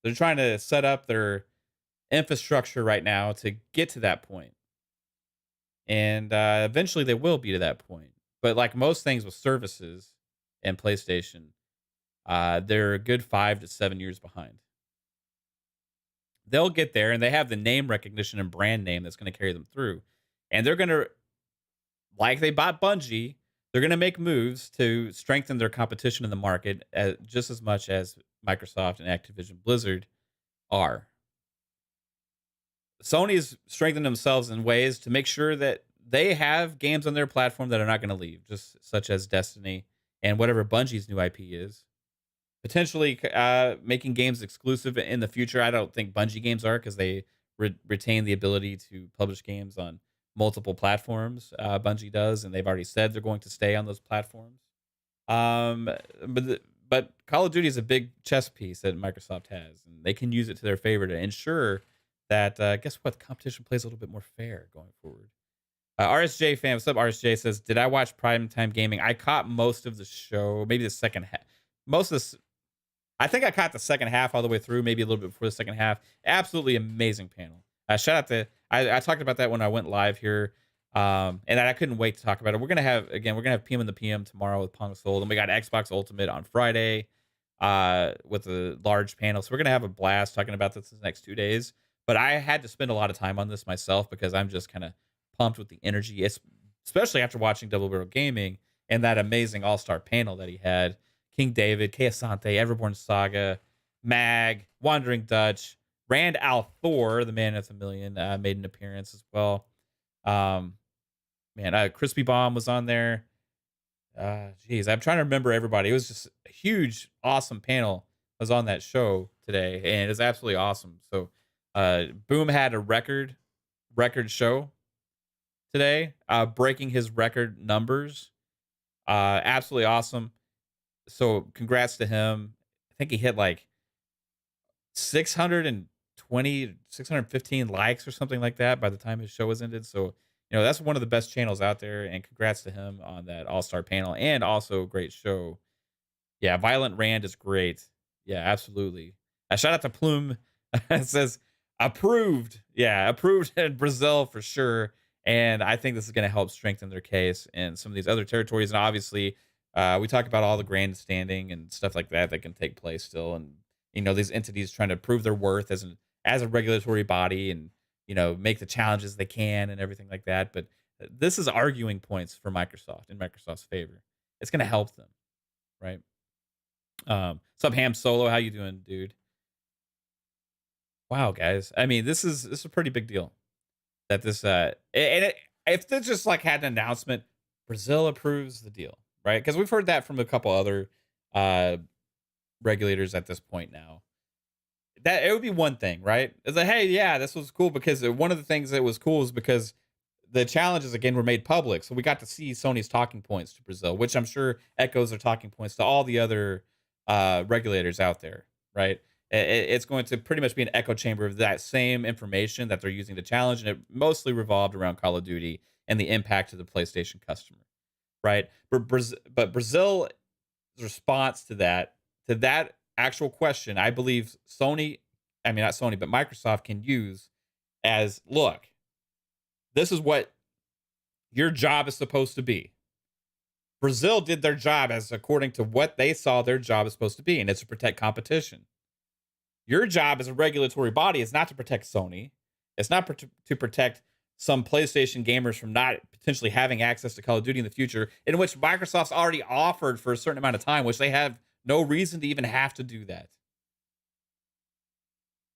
They're trying to set up their infrastructure right now to get to that point. And eventually they will be to that point. But like most things with services and PlayStation, they're a good 5 to 7 years behind. They'll get there, and they have the name recognition and brand name that's going to carry them through. And they're going to, like they bought Bungie, they're going to make moves to strengthen their competition in the market just as much as Microsoft and Activision Blizzard are. Sony's strengthened themselves in ways to make sure that they have games on their platform that are not going to leave, just such as Destiny and whatever Bungie's new IP is. Potentially making games exclusive in the future. I don't think Bungie games are, because they retain the ability to publish games on multiple platforms. Bungie does, and they've already said they're going to stay on those platforms. Um, but Call of Duty is a big chess piece that Microsoft has, and they can use it to their favor to ensure that guess what, the competition plays a little bit more fair going forward. RSJ fan, what's up? RSJ says, "Did I watch Primetime Gaming? I caught most of the show, maybe the second half. Most of this, I think I caught the second half all the way through, maybe a little bit before the second half. Absolutely amazing panel. Shout out to I talked about that when I went live here, and I couldn't wait to talk about it. We're gonna have PM in the PM tomorrow with Pong Soul, and we got Xbox Ultimate on Friday, with a large panel. So we're gonna have a blast talking about this the next 2 days. But I had to spend a lot of time on this myself because I'm just kind of pumped with the energy, especially after watching Double Barrel Gaming and that amazing all-star panel that he had. King David, Kay Asante, Everborn Saga, Mag, Wandering Dutch, Rand Al Thor, the man of a million, made an appearance as well. Crispy Bomb was on there. Geez, I'm trying to remember everybody. It was just a huge, awesome panel was on that show today, and it's absolutely awesome. So, Boom had a record show today, breaking his record numbers. Absolutely awesome. So congrats to him. I think he hit like 615 likes or something like that by the time his show was ended. So, that's one of the best channels out there, and congrats to him on that all-star panel, and also a great show. Yeah, Violent Rand is great. Yeah, absolutely. Shout out to Plume. It says approved. Yeah, approved in Brazil for sure. And I think this is going to help strengthen their case in some of these other territories. And obviously, we talk about all the grandstanding and stuff like that can take place still. And, these entities trying to prove their worth as a regulatory body and, make the challenges they can and everything like that. But this is arguing points for Microsoft in Microsoft's favor. It's going to help them, right? Sub Ham Solo, how you doing, dude? Wow, guys. I mean, this is a pretty big deal. That this if they just like had an announcement, Brazil approves the deal, right? Because we've heard that from a couple other regulators at this point now. That it would be one thing, right? It's like, hey, yeah, this was cool because one of the things that was cool is because the challenges again were made public, so we got to see Sony's talking points to Brazil, which I'm sure echoes their talking points to all the other regulators out there, right? It's going to pretty much be an echo chamber of that same information that they're using to challenge, and it mostly revolved around Call of Duty and the impact to the PlayStation customer, right? But Brazil's response to that actual question, I believe not Sony, but Microsoft can use as, look, this is what your job is supposed to be. Brazil did their job as according to what they saw their job is supposed to be, and it's to protect competition. Your job as a regulatory body is not to protect Sony. It's not to protect some PlayStation gamers from not potentially having access to Call of Duty in the future, in which Microsoft's already offered for a certain amount of time, which they have no reason to even have to do that.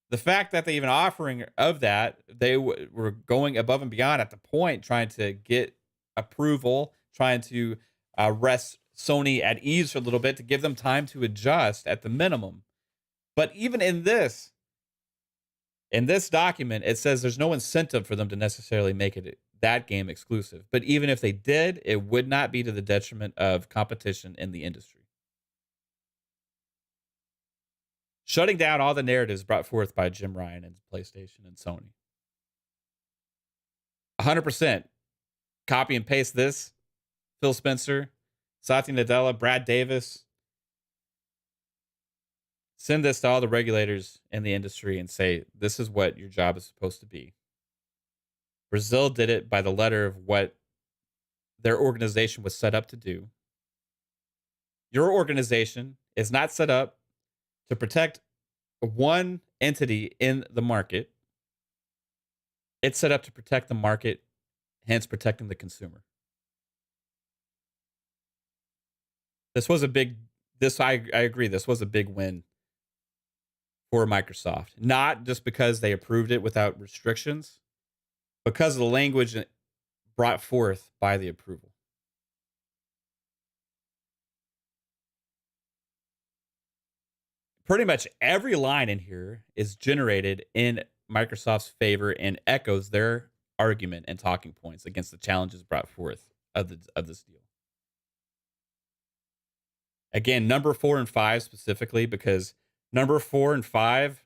The fact that they even offering of that, they were going above and beyond at the point, trying to get approval, trying to rest Sony at ease for a little bit to give them time to adjust at the minimum. But even in this document, it says there's no incentive for them to necessarily make it that game exclusive. But even if they did, it would not be to the detriment of competition in the industry. Shutting down all the narratives brought forth by Jim Ryan and PlayStation and Sony. 100%. Copy and paste this. Phil Spencer, Satya Nadella, Brad Davis. Send this to all the regulators in the industry and say, this is what your job is supposed to be. Brazil did it by the letter of what their organization was set up to do. Your organization is not set up to protect one entity in the market. It's set up to protect the market, hence protecting the consumer. I agree, this was a big win for Microsoft. Not just because they approved it without restrictions, because of the language brought forth by the approval. Pretty much every line in here is generated in Microsoft's favor and echoes their argument and talking points against the challenges brought forth of this deal. Again, number 4 and 5 specifically, because number 4 and 5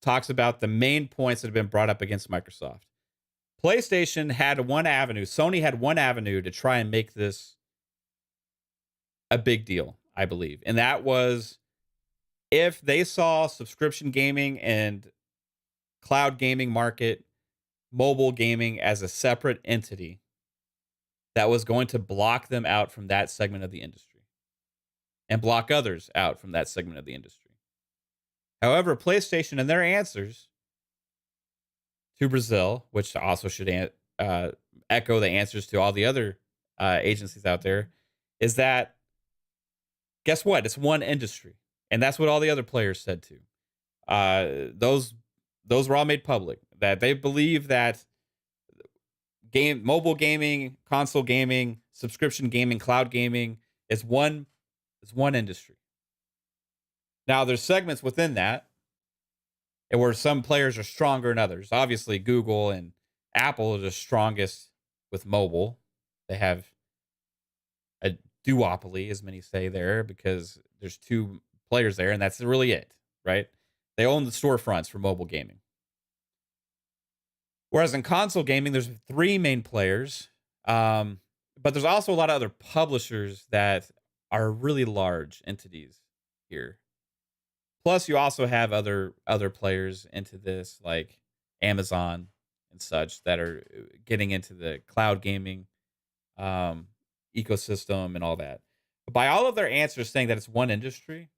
talks about the main points that have been brought up against Microsoft. PlayStation had one avenue. Sony had one avenue to try and make this a big deal, I believe. And that was if they saw subscription gaming and cloud gaming market, mobile gaming as a separate entity, that was going to block them out from that segment of the industry and block others out from that segment of the industry. However, PlayStation and their answers to Brazil, which also should echo the answers to all the other agencies out there, is that, guess what? It's one industry. And that's what all the other players said too. Those were all made public, that they believe that mobile gaming, console gaming, subscription gaming, cloud gaming is one industry. Now, there's segments within that and where some players are stronger than others. Obviously, Google and Apple are the strongest with mobile. They have a duopoly, as many say there, because there's two players there, and that's really it, right? They own the storefronts for mobile gaming. Whereas in console gaming, there's 3 main players, but there's also a lot of other publishers that are really large entities here. Plus, you also have other players into this, like Amazon and such, that are getting into the cloud gaming ecosystem and all that. But by all of their answers saying that it's one industry,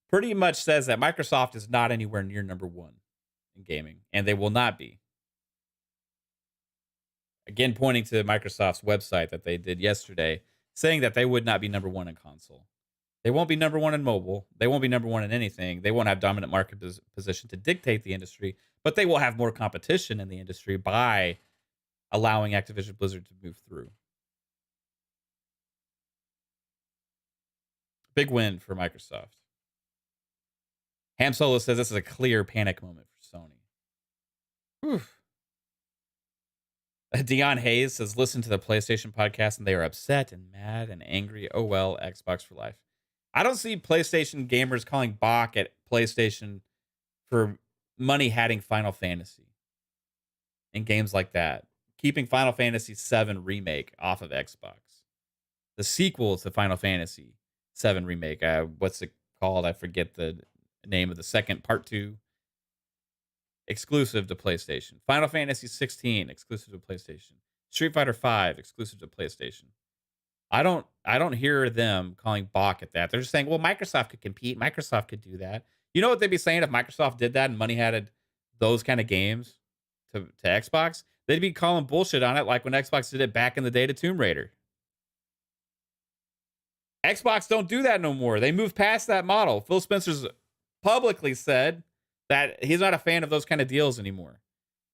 pretty much says that Microsoft is not anywhere near number 1 in gaming, and they will not be. Again, pointing to Microsoft's website that they did yesterday, saying that they would not be number 1 in console. They won't be number 1 in mobile. They won't be number 1 in anything. They won't have dominant market position to dictate the industry, but they will have more competition in the industry by allowing Activision Blizzard to move through. Big win for Microsoft. Ham Solo says this is a clear panic moment for Sony. Whew. Dion Hayes says, listen to the PlayStation podcast and they are upset and mad and angry. Oh well, Xbox for life. I don't see PlayStation gamers calling balk at PlayStation for money hatting Final Fantasy and games like that. Keeping Final Fantasy VII Remake off of Xbox. The sequel to Final Fantasy VII Remake. What's it called? I forget the name of the second part 2. Exclusive to PlayStation. Final Fantasy 16 exclusive to PlayStation. Street Fighter 5 exclusive to PlayStation. I don't hear them calling balk at that. They're just saying, well, Microsoft could compete. Microsoft could do that. You know what they'd be saying if Microsoft did that and money had those kind of games to Xbox? They'd be calling bullshit on it like when Xbox did it back in the day to Tomb Raider. Xbox don't do that no more. They moved past that model. Phil Spencer's publicly said that he's not a fan of those kind of deals anymore.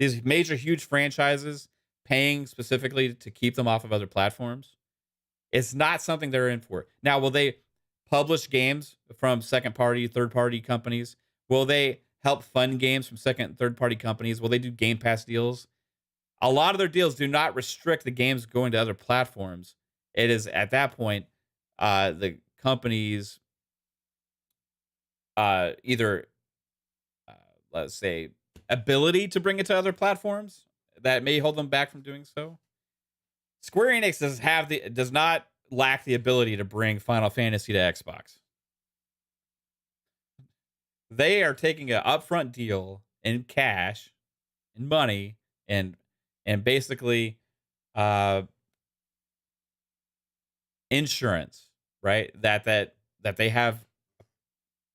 These major, huge franchises paying specifically to keep them off of other platforms, it's not something they're in for. Now, will they publish games from second-party, third-party companies? Will they help fund games from second and third-party companies? Will they do Game Pass deals? A lot of their deals do not restrict the games going to other platforms. It is, at that point, the companies either let's say, ability to bring it to other platforms that may hold them back from doing so. Square Enix does not lack the ability to bring Final Fantasy to Xbox. They are taking an upfront deal in cash, in money, and basically insurance, right? That they have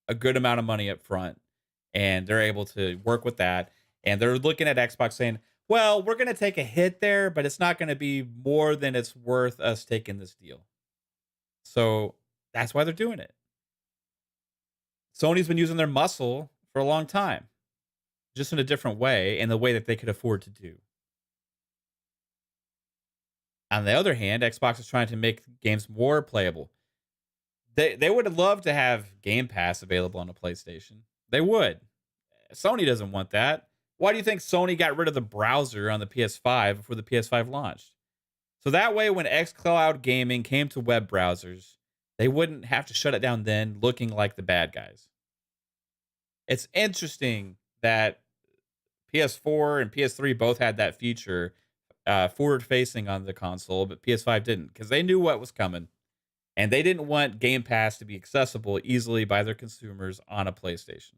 a good amount of money up front. And they're able to work with that. And they're looking at Xbox saying, well, we're going to take a hit there, but it's not going to be more than it's worth us taking this deal. So that's why they're doing it. Sony's been using their muscle for a long time, just in a different way, in the way that they could afford to do. On the other hand, Xbox is trying to make games more playable. They would love to have Game Pass available on a PlayStation. They would. Sony doesn't want that. Why do you think Sony got rid of the browser on the PS5 before the PS5 launched? So that way, when xCloud gaming came to web browsers, they wouldn't have to shut it down then, looking like the bad guys. It's interesting that PS4 and PS3 both had that feature forward facing on the console, but PS5 didn't because they knew what was coming. And they didn't want Game Pass to be accessible easily by their consumers on a PlayStation.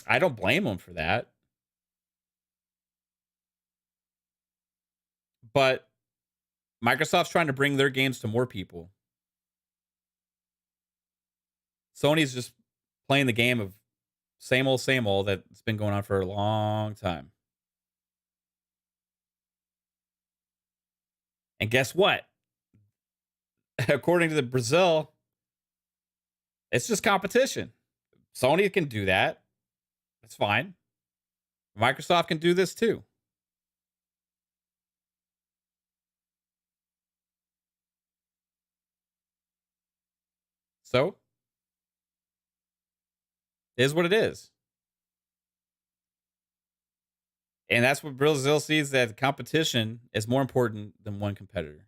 I don't blame them for that. But Microsoft's trying to bring their games to more people. Sony's just playing the game of same old that's been going on for a long time. And guess what? According to the Brazil, it's just competition. Sony can do that. That's fine. Microsoft can do this too. So, it is what it is. And that's what Brazil sees, that competition is more important than one competitor.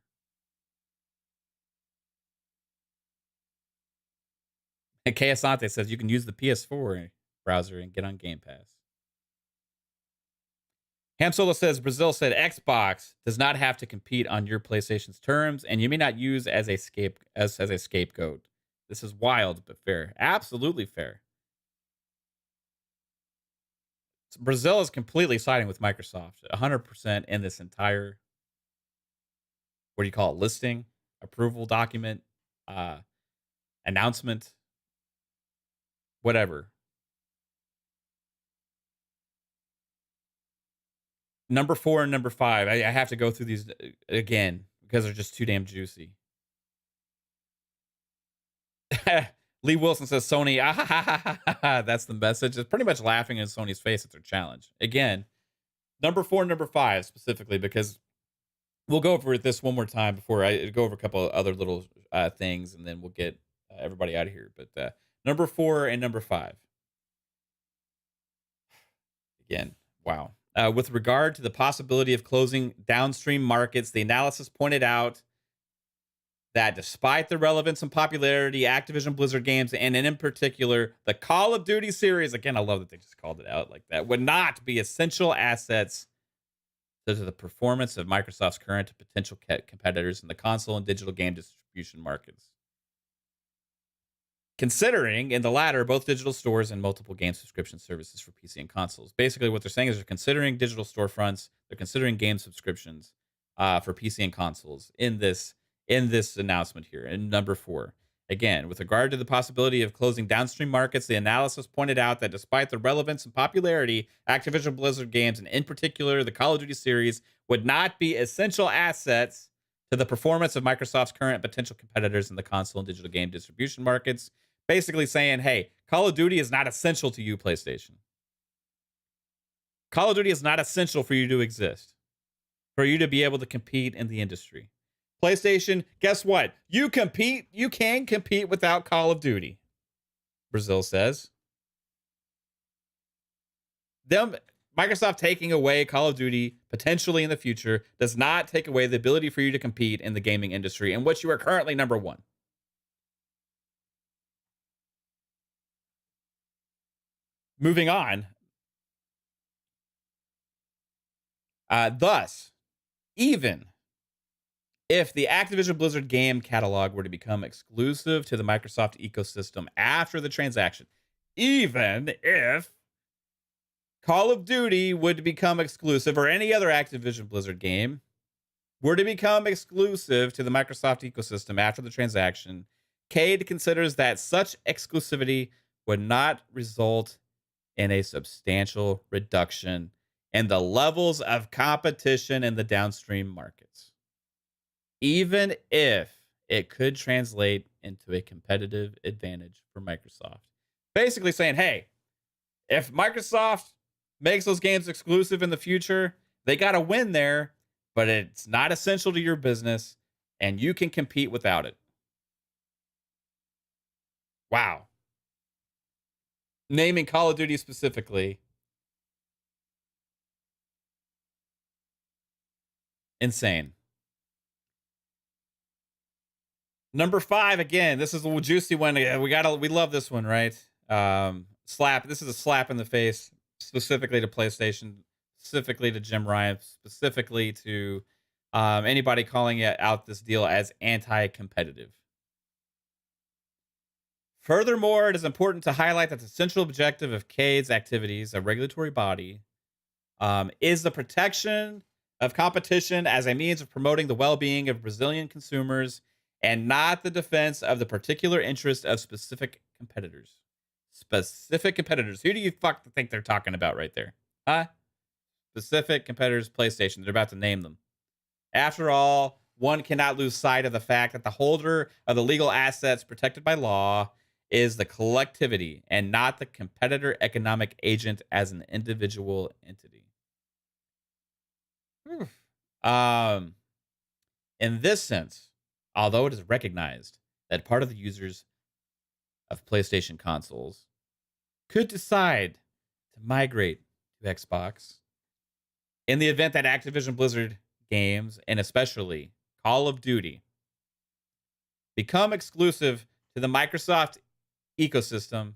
And Kayasante says you can use the PS4 browser and get on Game Pass. Ham Solo says Brazil said Xbox does not have to compete on your PlayStation's terms, and you may not use as a scapegoat. This is wild but fair. Absolutely fair. Brazil is completely siding with Microsoft, 100% in this entire, what do you call it, listing, approval document, announcement, whatever. Number 4 and number 5. I have to go through these again because they're just too damn juicy. Lee Wilson says Sony, that's the message. It's pretty much laughing in Sony's face at their challenge. Again, number 4 and number 5 specifically, because we'll go over this one more time before I go over a couple of other little things, and then we'll get everybody out of here. But number 4 and number 5. Again, wow. With regard to the possibility of closing downstream markets, the analysis pointed out that despite the relevance and popularity, Activision Blizzard games, and in particular, the Call of Duty series, again, I love that they just called it out like that, would not be essential assets to the performance of Microsoft's current and potential competitors in the console and digital game distribution markets. Considering, in the latter, both digital stores and multiple game subscription services for PC and consoles. Basically, what they're saying is they're considering digital storefronts, they're considering game subscriptions for PC and consoles in this announcement here. In number 4, again, with regard to the possibility of closing downstream markets, the analysis pointed out that despite the relevance and popularity, Activision Blizzard games, and in particular the Call of Duty series, would not be essential assets to the performance of Microsoft's current potential competitors in the console and digital game distribution markets. Basically saying, hey, Call of Duty is not essential to you, PlayStation. Call of Duty is not essential for you to exist, for you to be able to compete in the industry. PlayStation, guess what? You can compete without Call of Duty, Brazil says. Microsoft taking away Call of Duty potentially in the future does not take away the ability for you to compete in the gaming industry, in which you are currently number 1. Moving on. Thus, even if the Activision Blizzard game catalog were to become exclusive to the Microsoft ecosystem after the transaction, even if Call of Duty would become exclusive, or any other Activision Blizzard game were to become exclusive to the Microsoft ecosystem after the transaction, CADE considers that such exclusivity would not result in a substantial reduction in the levels of competition in the downstream markets, even if it could translate into a competitive advantage for Microsoft. Basically saying, hey, if Microsoft makes those games exclusive in the future, they got to win there, but it's not essential to your business, and you can compete without it. Wow. naming Call of Duty specifically. Insane. Number 5, again, this is a juicy one. We love this one, right? Slap. This is a slap in the face, specifically to PlayStation, specifically to Jim Ryan, specifically to anybody calling out this deal as anti-competitive. Furthermore, it is important to highlight that the central objective of CADE's activities, a regulatory body, is the protection of competition as a means of promoting the well-being of Brazilian consumers and not the defense of the particular interest of specific competitors. Specific competitors. Who do you think they're talking about right there? Huh? Specific competitors, PlayStation. They're about to name them. After all, one cannot lose sight of the fact that the holder of the legal assets protected by law is the collectivity and not the competitor economic agent as an individual entity. In this sense, although it is recognized that part of the users of PlayStation consoles could decide to migrate to Xbox, in the event that Activision Blizzard games, and especially Call of Duty, become exclusive to the Microsoft ecosystem,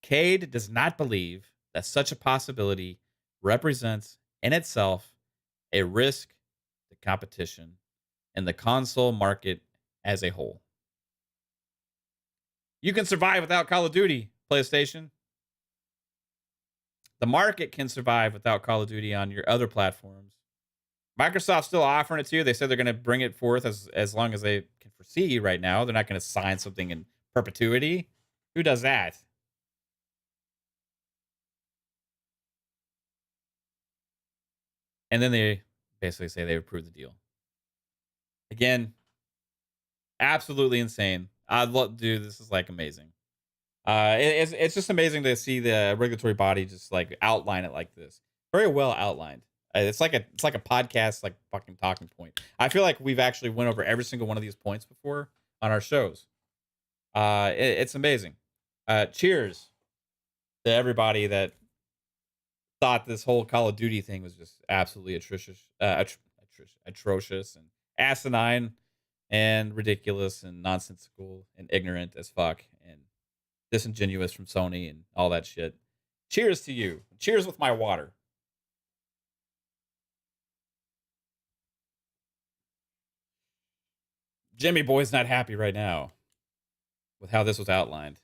CADE does not believe that such a possibility represents in itself a risk to competition in the console market as a whole. You can survive without Call of Duty, PlayStation. The market can survive without Call of Duty on your other platforms. Microsoft's still offering it to you. They said they're going to bring it forth as long as they can foresee right now. They're not going to sign something in perpetuity. Who does that? And then they basically say they approved the deal. Again, absolutely insane. Dude, this is like amazing. It's just amazing to see the regulatory body just like outline it like this. Very well outlined. It's like a podcast, like fucking talking point. I feel like we've actually went over every single one of these points before on our shows. It's amazing. Cheers to everybody that thought this whole Call of Duty thing was just absolutely atrocious and asinine and ridiculous and nonsensical and ignorant as fuck and disingenuous from Sony and all that shit. Cheers to you. Cheers with my water. Jimmy Boy's not happy right now with how this was outlined.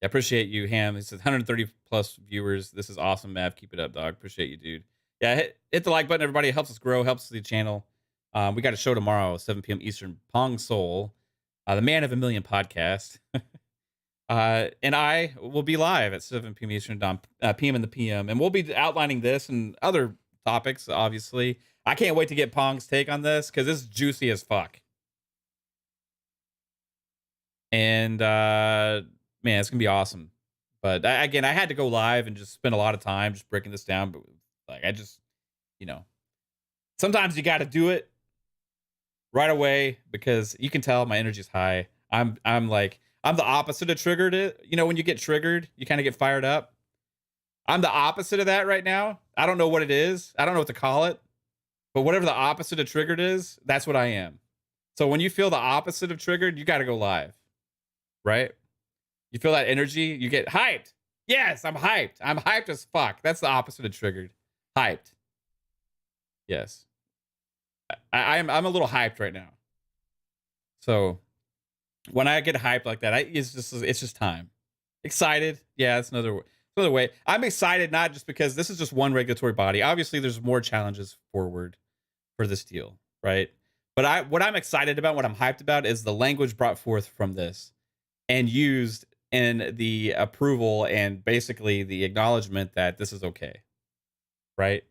I appreciate you, Ham. He says 130 plus viewers. This is awesome, Mav. Keep it up, dog. Appreciate you, dude. Yeah, hit the like button, everybody. It helps us grow, helps the channel. We got a show tomorrow, 7 p.m. Eastern. Pong Soul, the Man of a Million podcast. And I will be live at 7 p.m. Eastern, PM in the PM. And we'll be outlining this and other topics, obviously. I can't wait to get Pong's take on this because this is juicy as fuck. And, man, it's going to be awesome. But again, I had to go live and just spend a lot of time just breaking this down. But like, I just, sometimes you got to do it right away because you can tell my energy's high. I'm the opposite of triggered. When you get triggered, you kind of get fired up. I'm the opposite of that right now. I don't know what it is. I don't know what to call it. But whatever the opposite of triggered is, that's what I am. So when you feel the opposite of triggered, you got to go live. Right? You feel that energy, you get hyped. Yes, I'm hyped. I'm hyped as fuck. That's the opposite of triggered. Hyped. Yes. I'm a little hyped right now. So when I get hyped like that, it's just time. Excited. Yeah, that's another way. I'm excited not just because this is just one regulatory body. Obviously, there's more challenges forward for this deal, right? But what I'm excited about, what I'm hyped about is the language brought forth from this and used in the approval and basically the acknowledgement that this is okay, right?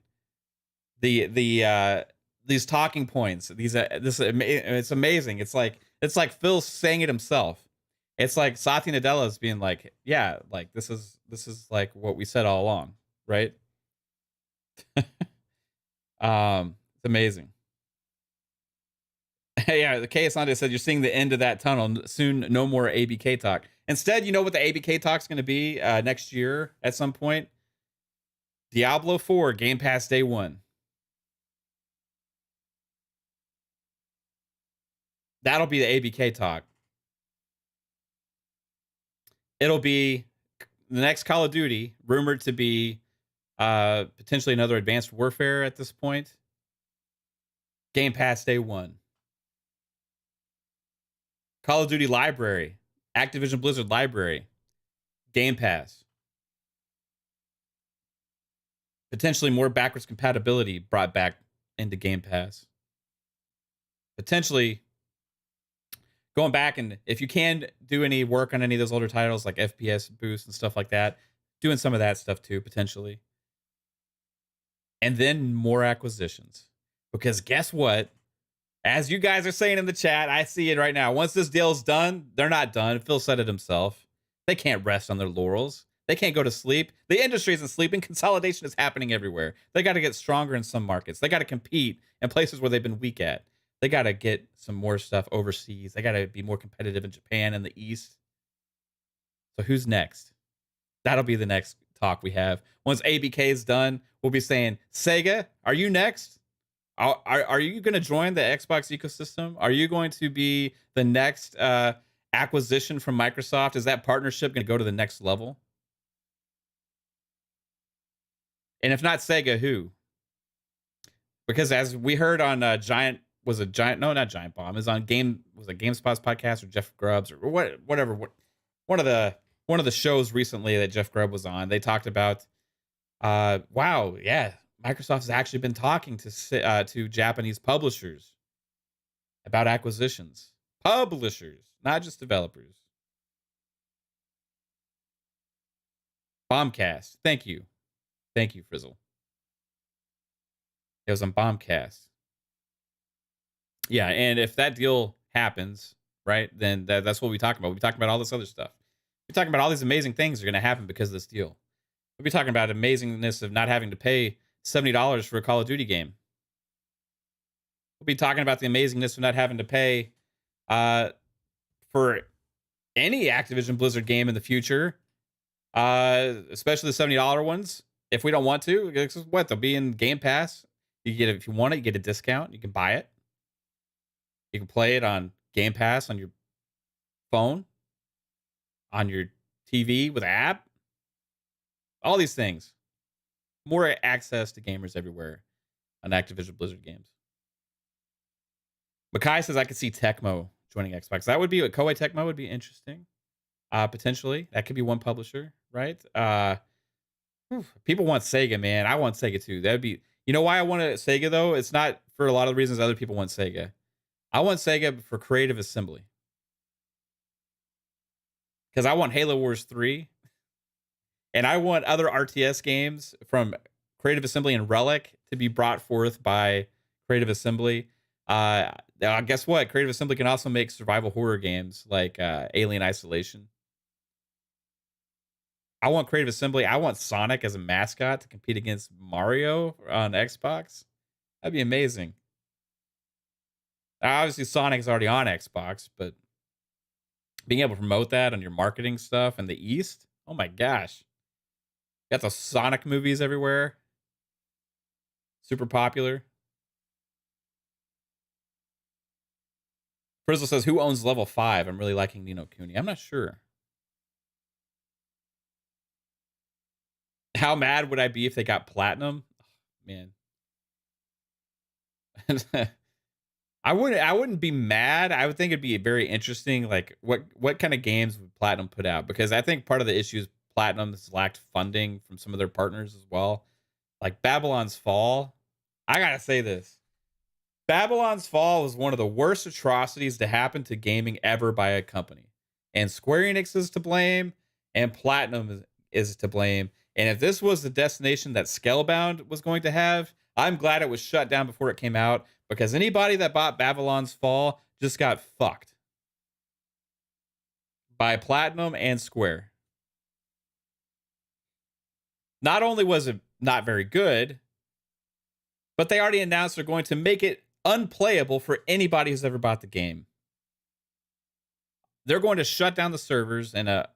These talking points, it's amazing. It's like Phil saying it himself. It's like Satya Nadella is being like, yeah, like this is like what we said all along, right? It's amazing. Yeah, the K Asante said you're seeing the end of that tunnel soon. No more ABK talk. Instead, you know what the ABK talk's going to be next year at some point? Diablo 4 Game Pass day one. That'll be the ABK talk. It'll be the next Call of Duty, rumored to be potentially another Advanced Warfare at this point. Game Pass day one. Call of Duty library, Activision Blizzard library, Game Pass. Potentially more backwards compatibility brought back into Game Pass. Potentially going back, and if you can do any work on any of those older titles like FPS boost and stuff like that, doing some of that stuff too, potentially. And then more acquisitions. Because guess what? As you guys are saying in the chat, I see it right now. Once this deal's done, they're not done. Phil said it himself. They can't rest on their laurels. They can't go to sleep. The industry isn't sleeping. Consolidation is happening everywhere. They got to get stronger in some markets. They got to compete in places where they've been weak at. They got to get some more stuff overseas. They got to be more competitive in Japan and the East. So who's next? That'll be the next talk we have. Once ABK is done, we'll be saying, Sega, are you next? Are you going to join the Xbox ecosystem? Are you going to be the next acquisition from Microsoft? Is that partnership going to go to the next level? And if not Sega, who? Because as we heard on not Giant Bomb, it was on GameSpot's podcast or Jeff Grubb's or whatever. One of the shows recently that Jeff Grubb was on, they talked about, wow, yeah, Microsoft has actually been talking to Japanese publishers about acquisitions. Publishers, not just developers. Bombcast. Thank you, Frizzle. It was on Bombcast. Yeah, and if that deal happens, right, then that's what we talk about. We talk about all this other stuff. We're talking about all these amazing things are going to happen because of this deal. We'll be talking about amazingness of not having to pay $70 for a Call of Duty game. We'll be talking about the amazingness of not having to pay for any Activision Blizzard game in the future, especially the $70 ones. If we don't want to, what, they'll be in Game Pass. You get it if you want it. You get a discount. You can buy it. You can play it on Game Pass on your phone, on your TV with an app. All these things. More access to gamers everywhere on Activision Blizzard games. Makai says I could see Tecmo joining Xbox. That would be Koei Tecmo would be interesting. Potentially. That could be one publisher, right? People want Sega, man. I want Sega too. That'd be, you know why I want Sega though? It's not for a lot of the reasons other people want Sega. I want Sega for Creative Assembly. Because I want Halo Wars 3. And I want other RTS games from Creative Assembly and Relic to be brought forth by Creative Assembly. Guess what? Creative Assembly can also make survival horror games like Alien Isolation. I want Creative Assembly. I want Sonic as a mascot to compete against Mario on Xbox. That'd be amazing. Obviously, Sonic is already on Xbox, but being able to promote that on your marketing stuff in the East, oh my gosh. Got the Sonic movies everywhere. Super popular. Frizzle says, who owns level 5? I'm really liking Nino Kuni. I'm not sure. How mad would I be if they got platinum? Oh, man. I wouldn't be mad. I would think it'd be very interesting. Like what kind of games would Platinum put out? Because I think part of the issue is Platinum has lacked funding from some of their partners as well. Like Babylon's Fall. I gotta say this. Babylon's Fall was one of the worst atrocities to happen to gaming ever by a company. And Square Enix is to blame, and Platinum is to blame. And if this was the destination that Scalebound was going to have, I'm glad it was shut down before it came out, because anybody that bought Babylon's Fall just got fucked by Platinum and Square. Not only was it not very good, but they already announced they're going to make it unplayable for anybody who's ever bought the game. they're going to shut down the servers in a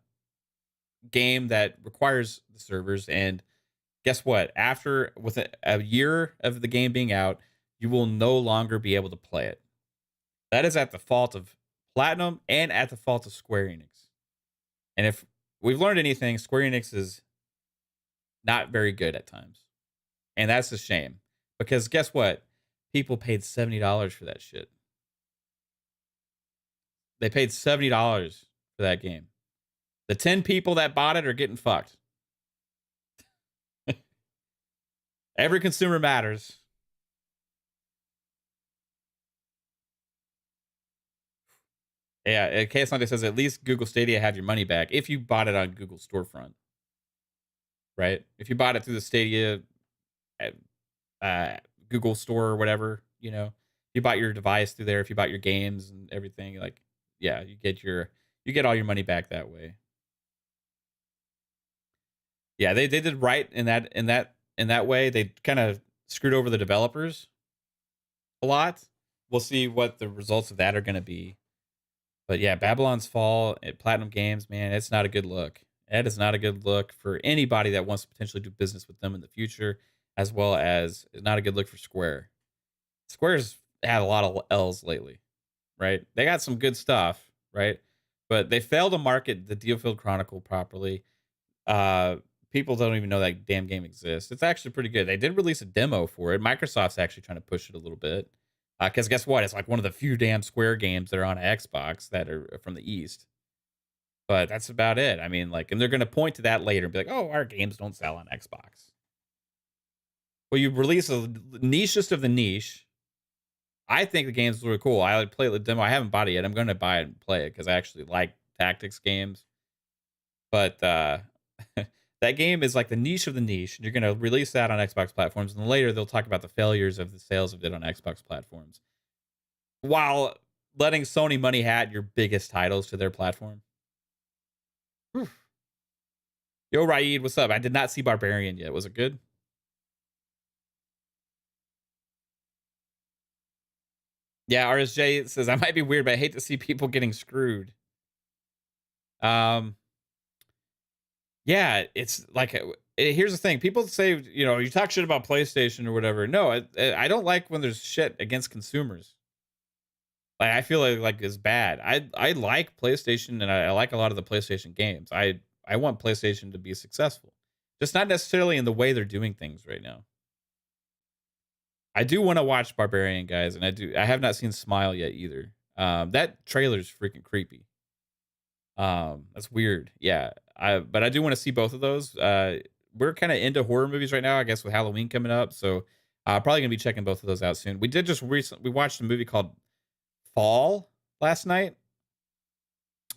game that requires the servers. And guess what? After with a year of the game being out, you will no longer be able to play it. That is at the fault of Platinum and at the fault of Square Enix. And if we've learned anything, Square Enix is not very good at times. And that's a shame. Because guess what? People paid $70 for that shit. They paid $70 for that game. The 10 people that bought it are getting fucked. Every consumer matters. Yeah, KS says at least Google Stadia have your money back if you bought it on Google Storefront. Right? If you bought it through the Stadia Google Store or whatever, you know, you bought your device through there, if you bought your games and everything, like, yeah, you get all your money back that way. Yeah, they did right in that way. They kind of screwed over the developers a lot. We'll see what the results of that are going to be. But yeah, Babylon's Fall at Platinum Games, man, it's not a good look. That is not a good look for anybody that wants to potentially do business with them in the future, as well as not a good look for Square. Square's had a lot of L's lately, right? They got some good stuff, right? But they failed to market the Dealfield Chronicle properly. People don't even know that damn game exists. It's actually pretty good. They did release a demo for it. Microsoft's actually trying to push it a little bit. Because guess what? It's like one of the few damn Square games that are on Xbox that are from the East. But that's about it. I mean, like, and they're going to point to that later and be like, oh, our games don't sell on Xbox. Well, you release a nichest of the niche. I think the game's really cool. I would play the demo. I haven't bought it yet. I'm going to buy it and play it because I actually like tactics games. But that game is like the niche of the niche. And you're going to release that on Xbox platforms. And later they'll talk about the failures of the sales of it on Xbox platforms, while letting Sony money hat your biggest titles to their platform. Whew. Yo, Raid, what's up? I did not see Barbarian yet. Was it good? Yeah, RSJ says, I might be weird, but I hate to see people getting screwed. Yeah, it's like, here's the thing. People say, you know, you talk shit about PlayStation or whatever. No, I don't like when there's shit against consumers. Like, I feel like it's bad. I like PlayStation, and I like a lot of the PlayStation games. I want PlayStation to be successful, just not necessarily in the way they're doing things right now. I do want to watch Barbarian, guys, and I have not seen Smile yet either. That trailer's freaking creepy. That's weird. Yeah. But I do want to see both of those. We're kind of into horror movies right now, I guess, with Halloween coming up. So probably gonna be checking both of those out soon. We did just we watched a movie called Fall last night.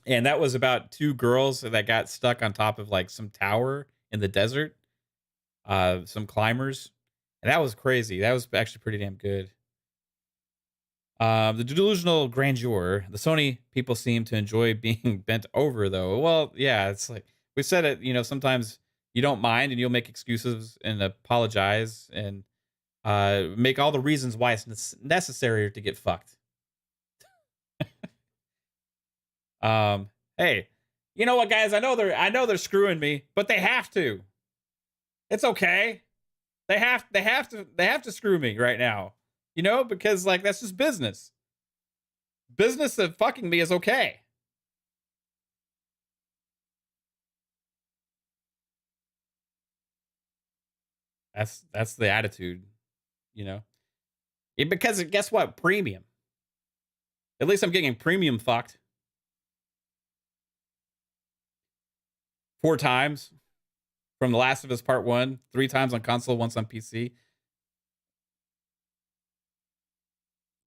And that was about two girls that got stuck on top of like some tower in the desert. Some climbers. And that was crazy. That was actually pretty damn good. The delusional grandeur. The Sony people seem to enjoy being bent over, though. Well, yeah, it's like we said it. You know, sometimes you don't mind, and you'll make excuses and apologize and make all the reasons why it's necessary to get fucked. Hey, you know what, guys? I know they're screwing me, but they have to. It's okay. They have to screw me right now. You know, because like that's just business. Business of fucking me is okay. That's the attitude, you know. Because guess what? Premium. At least I'm getting premium fucked. 4 times from The Last of Us Part 1, 3 times on console, once on PC.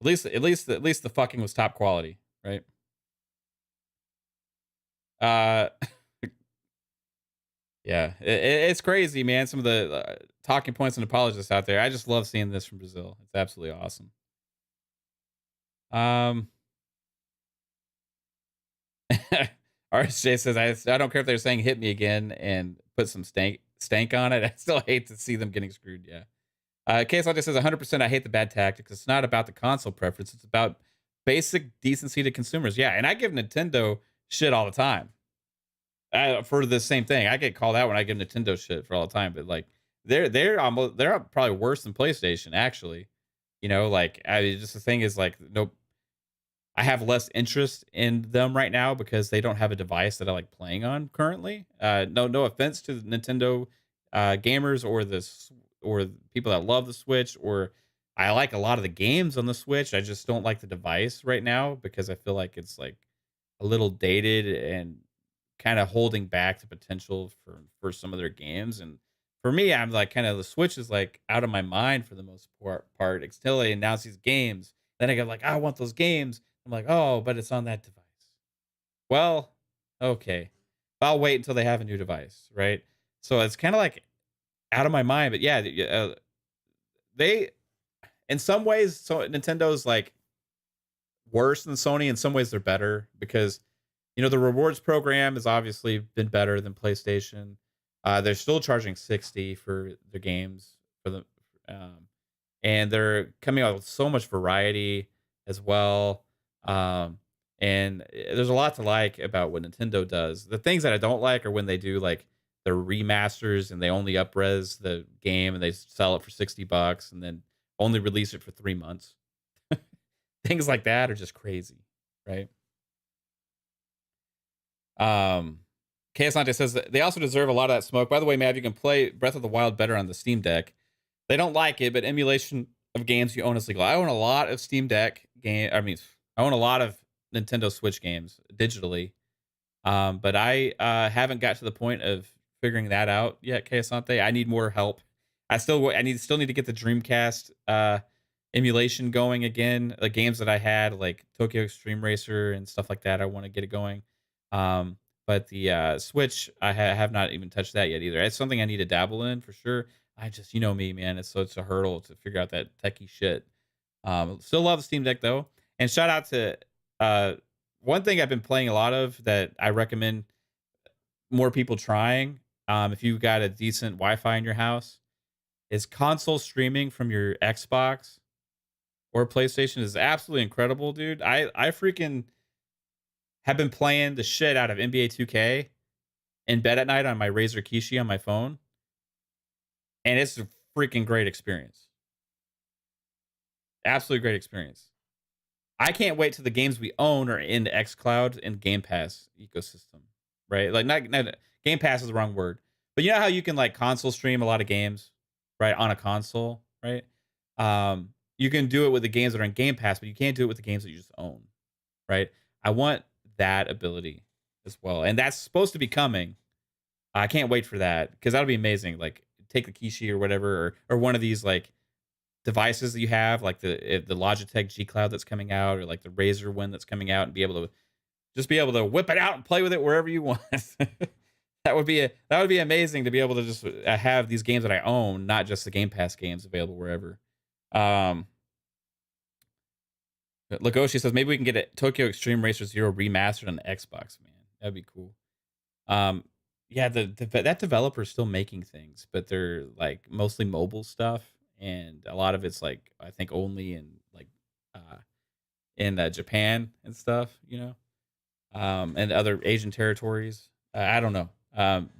At least the fucking was top quality, right? Yeah, it's crazy, man. Some of the talking points and apologists out there. I just love seeing this from Brazil. It's absolutely awesome. RSJ says, I don't care if they're saying hit me again and put some stank on it. I still hate to see them getting screwed. Yeah. KS just says 100% I hate the bad tactics. It's not about the console preference. It's about basic decency to consumers. Yeah, and I give Nintendo shit all the time for the same thing. I get called out when I give Nintendo shit for all the time, but like they're probably worse than PlayStation actually. You know, like just the thing is like no, I have less interest in them right now because they don't have a device that I like playing on currently. No offense to the Nintendo gamers or or people that love the Switch, or I like a lot of the games on the Switch. I just don't like the device right now because I feel like it's like a little dated and kind of holding back the potential for some of their games. And for me, I'm like kind of the Switch is like out of my mind for the most part until they announce these games. Then I go like, I want those games. I'm like, oh, but it's on that device. Well, okay. I'll wait until they have a new device, right? So it's kind of like out of my mind. But yeah, they in some ways, so Nintendo's like worse than Sony. In some ways, they're better because the rewards program has obviously been better than PlayStation. They're still charging 60 for their games for the, um, and they're coming out with so much variety as well. Um, and there's a lot to like about what Nintendo does. The things that I don't like are when they do like the remasters and they only upres the game and they sell it for $60 and then only release it for 3 months. Things like that are just crazy, right? Killanitis says that they also deserve a lot of that smoke. By the way, Mav, you can play Breath of the Wild better on the Steam Deck. They don't like it, but emulation of games you own is legal. I own a lot of Steam Deck game. I own a lot of Nintendo Switch games digitally. But I haven't got to the point of figuring that out yet, Killanitis. I need more help. I still need to get the Dreamcast emulation going again. The games that I had, like Tokyo Extreme Racer and stuff like that, I want to get it going. But the Switch, I have not even touched that yet either. It's something I need to dabble in for sure. I just, me, man. It's a hurdle to figure out that techie shit. Still love the Steam Deck though. And shout out to one thing I've been playing a lot of that I recommend more people trying. If you've got a decent Wi-Fi in your house, is console streaming from your Xbox or PlayStation is absolutely incredible, dude. I freaking have been playing the shit out of NBA 2K in bed at night on my Razer Kishi on my phone. And it's a freaking great experience. Absolutely great experience. I can't wait till the games we own are in the xCloud and Game Pass ecosystem, right? Like not Game Pass is the wrong word. But you know how you can like console stream a lot of games, right? On a console, right? You can do it with the games that are in Game Pass, but you can't do it with the games that you just own, right? I want that ability as well. And that's supposed to be coming. I can't wait for that because that'll be amazing. Like take the Kishi or whatever, or one of these like devices that you have, like the Logitech G Cloud that's coming out, or like the Razer one that's coming out, and be able to whip it out and play with it wherever you want. That would be amazing to be able to just have these games that I own, not just the Game Pass games available wherever. Lagoshi says maybe we can get a Tokyo Extreme Racer Zero remastered on the Xbox. Man, that'd be cool. Yeah, that developer is still making things, but they're like mostly mobile stuff, and a lot of it's like I think only in like in Japan and stuff, and other Asian territories. I don't know,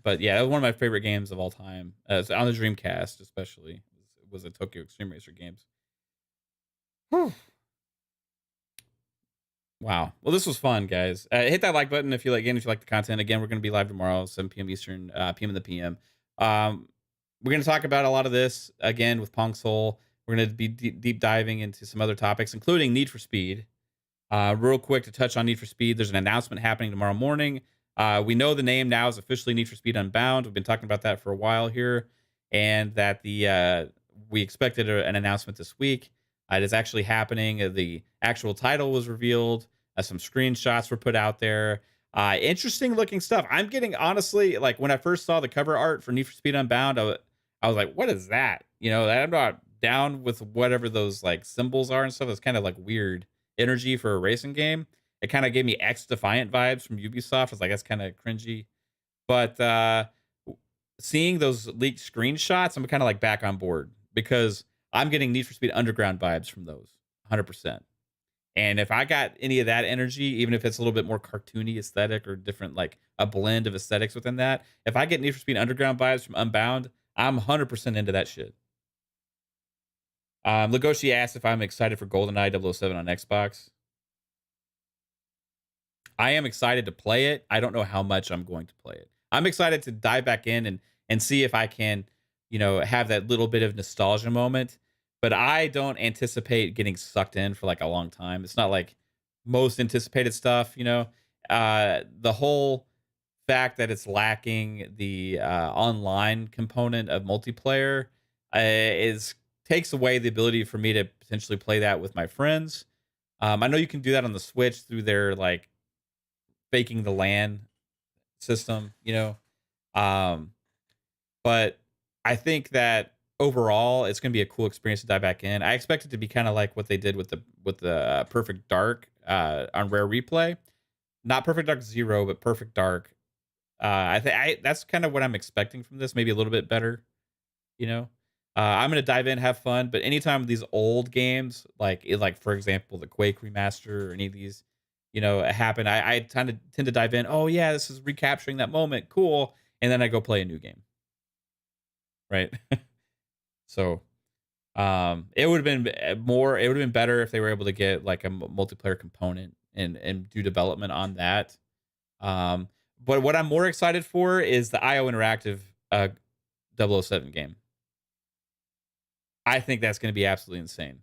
but yeah, that was one of my favorite games of all time. On the Dreamcast, especially, was the Tokyo Extreme Racer games. Whew. Wow. Well, this was fun, guys. Hit that like button if you like the content. Again, we're going to be live tomorrow, 7 p.m. Eastern, PM in the PM. We're going to talk about a lot of this again with Pong Soul. We're going to be deep diving into some other topics, including Need for Speed. Real quick to touch on Need for Speed, there's an announcement happening tomorrow morning. We know the name now is officially Need for Speed Unbound. We've been talking about that for a while here, and that we expected an announcement this week. It is actually happening. The actual title was revealed. Some screenshots were put out there. Interesting looking stuff. I'm getting, honestly, like when I first saw the cover art for Need for Speed Unbound, I was like, what is that? I'm not down with whatever those like symbols are and stuff. It's kind of like weird energy for a racing game. It kind of gave me X Defiant vibes from Ubisoft. I was like, that's kind of cringy. But seeing those leaked screenshots, I'm kind of like back on board because I'm getting Need for Speed Underground vibes from those, 100%. And if I got any of that energy, even if it's a little bit more cartoony aesthetic or different, like a blend of aesthetics within that, if I get Need for Speed Underground vibes from Unbound, I'm 100% into that shit. Legoshi asked if I'm excited for GoldenEye 007 on Xbox. I am excited to play it. I don't know how much I'm going to play it. I'm excited to dive back in and see if I can, have that little bit of nostalgia moment. But I don't anticipate getting sucked in for like a long time. It's not like most anticipated stuff. The whole fact that it's lacking the online component of multiplayer is takes away the ability for me to potentially play that with my friends. I know you can do that on the Switch through their like faking the LAN system. Um, but I think that overall it's going to be a cool experience to dive back in. I expect it to be kind of like what they did with the Perfect Dark on Rare Replay. Not Perfect Dark Zero, but Perfect Dark. I think that's kind of what I'm expecting from this. Maybe a little bit better. You know, I'm gonna dive in, have fun. But anytime these old games, like for example, the Quake remaster or any of these, happen, I tend to dive in. Oh yeah, this is recapturing that moment. Cool, and then I go play a new game. Right. So, it would have been more. It would have been better if they were able to get like a multiplayer component and do development on that. Um, but what I'm more excited for is the IO Interactive 007 game. I think that's going to be absolutely insane.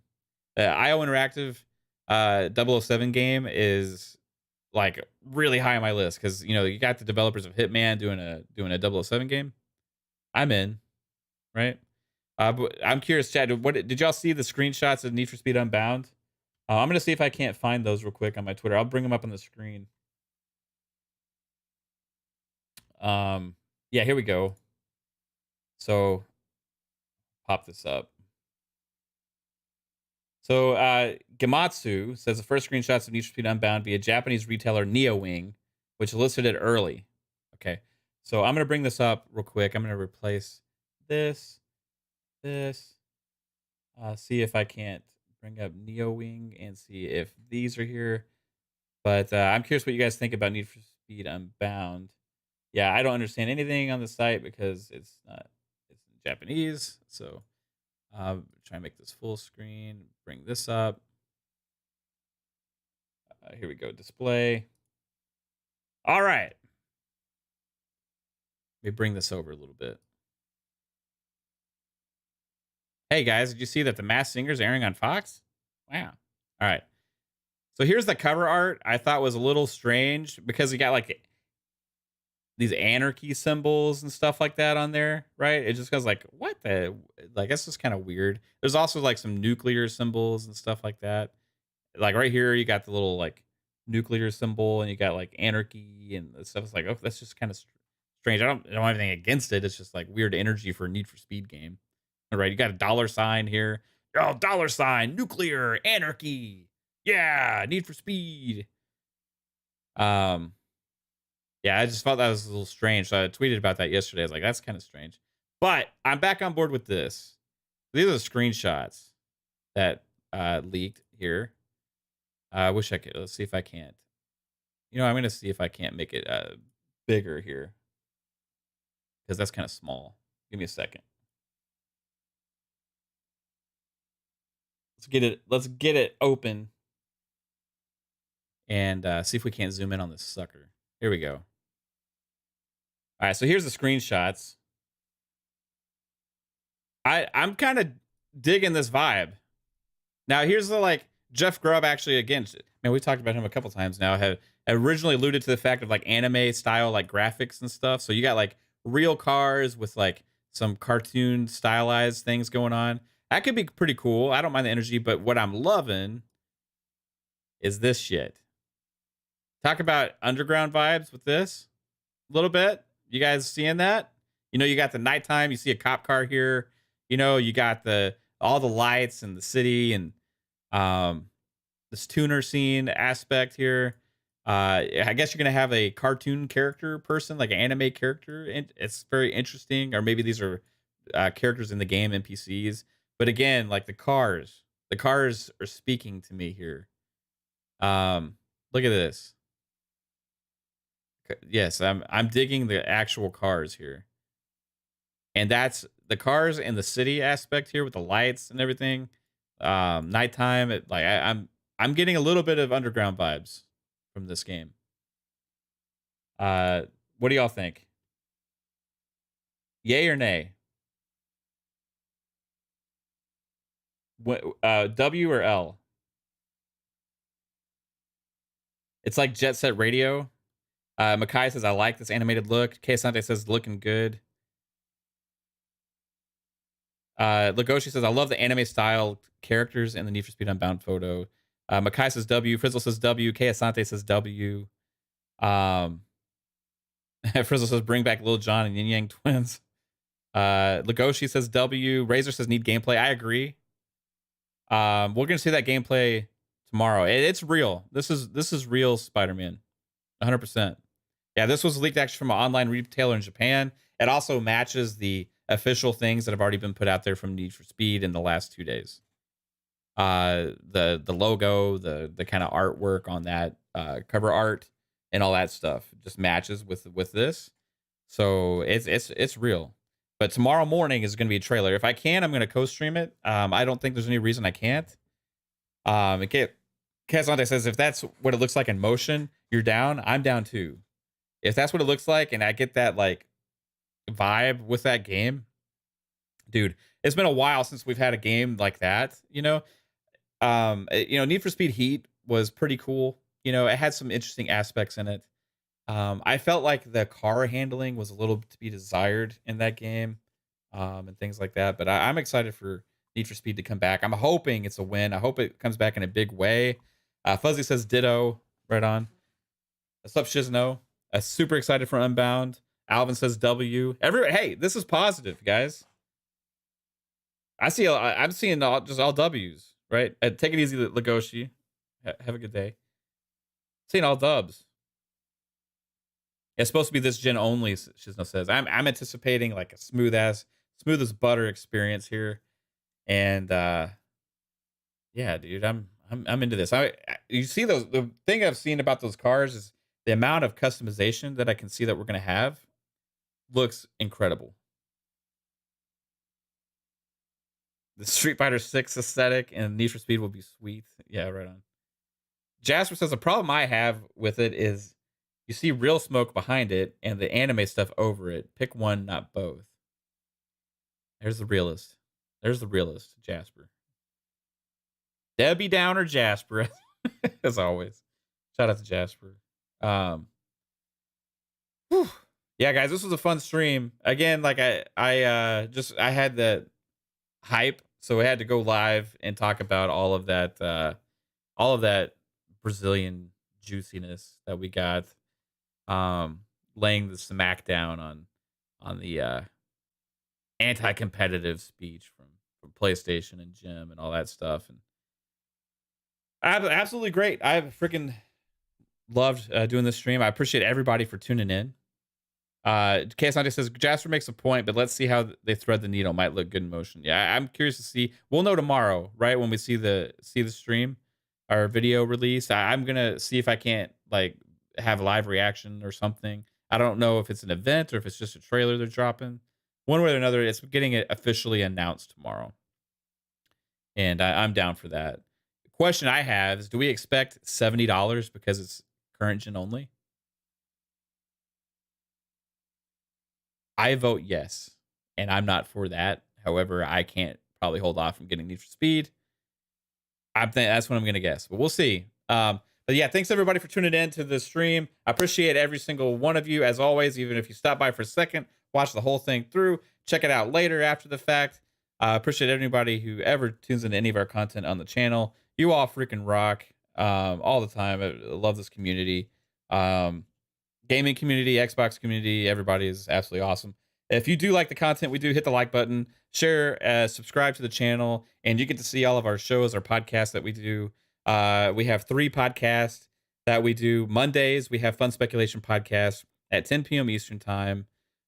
The IO Interactive 007 game is like really high on my list because you got the developers of Hitman doing a 007 game. I'm in, right? But I'm curious, Chad. What did y'all see the screenshots of Need for Speed Unbound? I'm gonna see if I can't find those real quick on my Twitter. I'll bring them up on the screen. Yeah, here we go. So pop this up. So Gamatsu says the first screenshots of Need for Speed Unbound via Japanese retailer NeoWing, which listed it early. Okay, so I'm gonna bring this up real quick. I'm gonna replace this. See if I can't bring up NeoWing and see if these are here. But I'm curious what you guys think about Need for Speed Unbound. Yeah, I don't understand anything on the site because it's in Japanese. So try and make this full screen. Bring this up. Here we go. Display. All right. Let me bring this over a little bit. Hey guys, did you see that The Masked Singer is airing on Fox? Wow. All right. So here's the cover art. I thought was a little strange because you got like these anarchy symbols and stuff like that on there, right? It just goes like, what the? Like, that's just kind of weird. There's also like some nuclear symbols and stuff like that. Like right here, you got the little like nuclear symbol, and you got like anarchy and stuff. It's like, oh, that's just kind of strange. I don't have anything against it. It's just like weird energy for a Need for Speed game. All right, you got a $sign here. Oh, $sign, nuclear, anarchy. Yeah, Need for Speed. Yeah, I just thought that was a little strange. So I tweeted about that yesterday. I was like, that's kind of strange. But I'm back on board with this. These are the screenshots that leaked here. I wish I could. Let's see if I can't. I'm going to see if I can't make it bigger here. Because that's kind of small. Give me a second. Let's get it open. And see if we can't zoom in on this sucker. Here we go. All right, so here's the screenshots. I'm kind of digging this vibe. Now, here's the like Jeff Grubb actually again. Man, we talked about him a couple times now. Have originally alluded to the fact of like anime style like graphics and stuff. So you got like real cars with like some cartoon stylized things going on. That could be pretty cool. I don't mind the energy, but what I'm loving is this shit. Talk about underground vibes with this a little bit. You guys seeing that? You got the nighttime. You see a cop car here. You got all the lights and the city and this tuner scene aspect here. I guess you're gonna have a cartoon character person, like an anime character, and it's very interesting. Or maybe these are characters in the game, NPCs. But again, like the cars are speaking to me here. Look at this. Yes, I'm digging the actual cars here. And that's the cars in the city aspect here with the lights and everything. Nighttime, I'm getting a little bit of underground vibes from this game. What do y'all think? Yay or nay? W or L? It's like Jet Set Radio. Makai says, I like this animated look. Kayasante says, looking good. Legoshi says, I love the anime style characters in the Need for Speed Unbound photo. Makai says W. Frizzle says W. Kayasante says W. Frizzle says, bring back Lil Jon and Yin Yang Twins. Legoshi says W. Razor says, need gameplay. I agree. We're gonna see that gameplay tomorrow. It's real. This is real Spider-Man. 100%. Yeah, this was leaked actually from an online retailer in Japan. It also matches the official things that have already been put out there from Need for Speed in the last 2 days. The logo, the kind of artwork on that cover art and all that stuff just matches with this. So it's real. But tomorrow morning is going to be a trailer. If I can, I'm going to co-stream it. I don't think there's any reason I can't. Kazante says, if that's what it looks like in motion, you're down. I'm down too. If that's what it looks like and I get that like vibe with that game, dude, it's been a while since we've had a game like that, you know? Need for Speed Heat was pretty cool. You know, it had some interesting aspects in it. I felt like the car handling was a little to be desired in that game, and things like that. But I'm excited for Need for Speed to come back. I'm hoping it's a win. I hope it comes back in a big way. Fuzzy says ditto. Right on. What's up, Shizno? Super excited for Unbound. Alvin says W. Hey, this is positive, guys. I'm seeing just all W's, right? Take it easy, Legoshi. Have a good day. Seeing all dubs. It's supposed to be this gen only, Shizno says. I'm anticipating like a smooth as butter experience here. And yeah, dude, I'm into this. You see the thing I've seen about those cars is the amount of customization that I can see that we're gonna have looks incredible. The Street Fighter 6 aesthetic and Need for Speed will be sweet. Yeah, right on. Jasper says the problem I have with it is you see real smoke behind it and the anime stuff over it. Pick one, not both. There's the realist. Jasper. Debbie Downer Jasper, as always. Shout out to Jasper. Yeah, guys, this was a fun stream. Again, like I had the hype, so I had to go live and talk about all of that Brazilian juiciness that we got. Laying the smackdown on the anti-competitive speech from PlayStation and Jim and all that stuff. And absolutely great. I freaking loved doing this stream. I appreciate everybody for tuning in. KSante says Jasper makes a point, but let's see how they thread the needle. Might look good in motion. Yeah, I'm curious to see. We'll know tomorrow, right, when we see the stream, our video release. I'm gonna see if I can't like have a live reaction or something. I don't know if it's an event or if it's just a trailer they're dropping. One way or another, it's getting it officially announced tomorrow, and I'm down for that. The question I have is, do we expect $70 because it's current gen only? I vote yes, and I'm not for that. However, I can't probably hold off from getting Need for Speed. That's what I'm going to guess, but we'll see. But yeah, thanks everybody for tuning in to the stream. I appreciate every single one of you, as always, even if you stop by for a second, watch the whole thing through, check it out later after the fact. I appreciate everybody who ever tunes into any of our content on the channel. You all freaking rock all the time. I love this community. Gaming community, Xbox community, everybody is absolutely awesome. If you do like the content we do, hit the like button, share, subscribe to the channel, and you get to see all of our shows, our podcasts that we do. We have 3 podcasts that we do. Mondays, we have Fun Speculation Podcast at 10 p.m. Eastern Time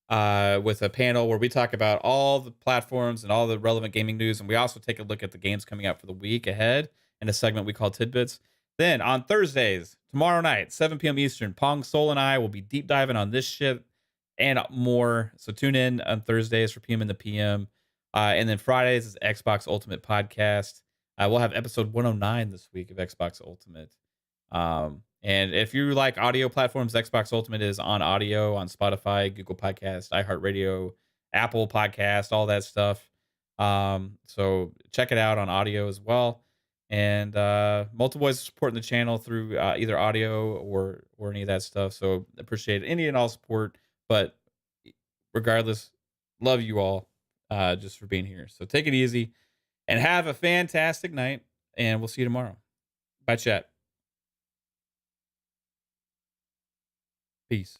with a panel where we talk about all the platforms and all the relevant gaming news. And we also take a look at the games coming out for the week ahead in a segment we call Tidbits. Then on Thursdays, tomorrow night, 7 p.m. Eastern, Pong Soul and I will be deep diving on this shit and more. So tune in on Thursdays for PM in the PM. And then Fridays is Xbox Ultimate Podcast. We'll have episode 109 this week of Xbox Ultimate. And if you like audio platforms, Xbox Ultimate is on audio on Spotify, Google Podcast, iHeartRadio, Apple Podcast, all that stuff. So check it out on audio as well. And multiple ways of supporting the channel through either audio or any of that stuff. So appreciate any and all support. But regardless, love you all just for being here. So take it easy and have a fantastic night. And we'll see you tomorrow. Bye, chat. Peace.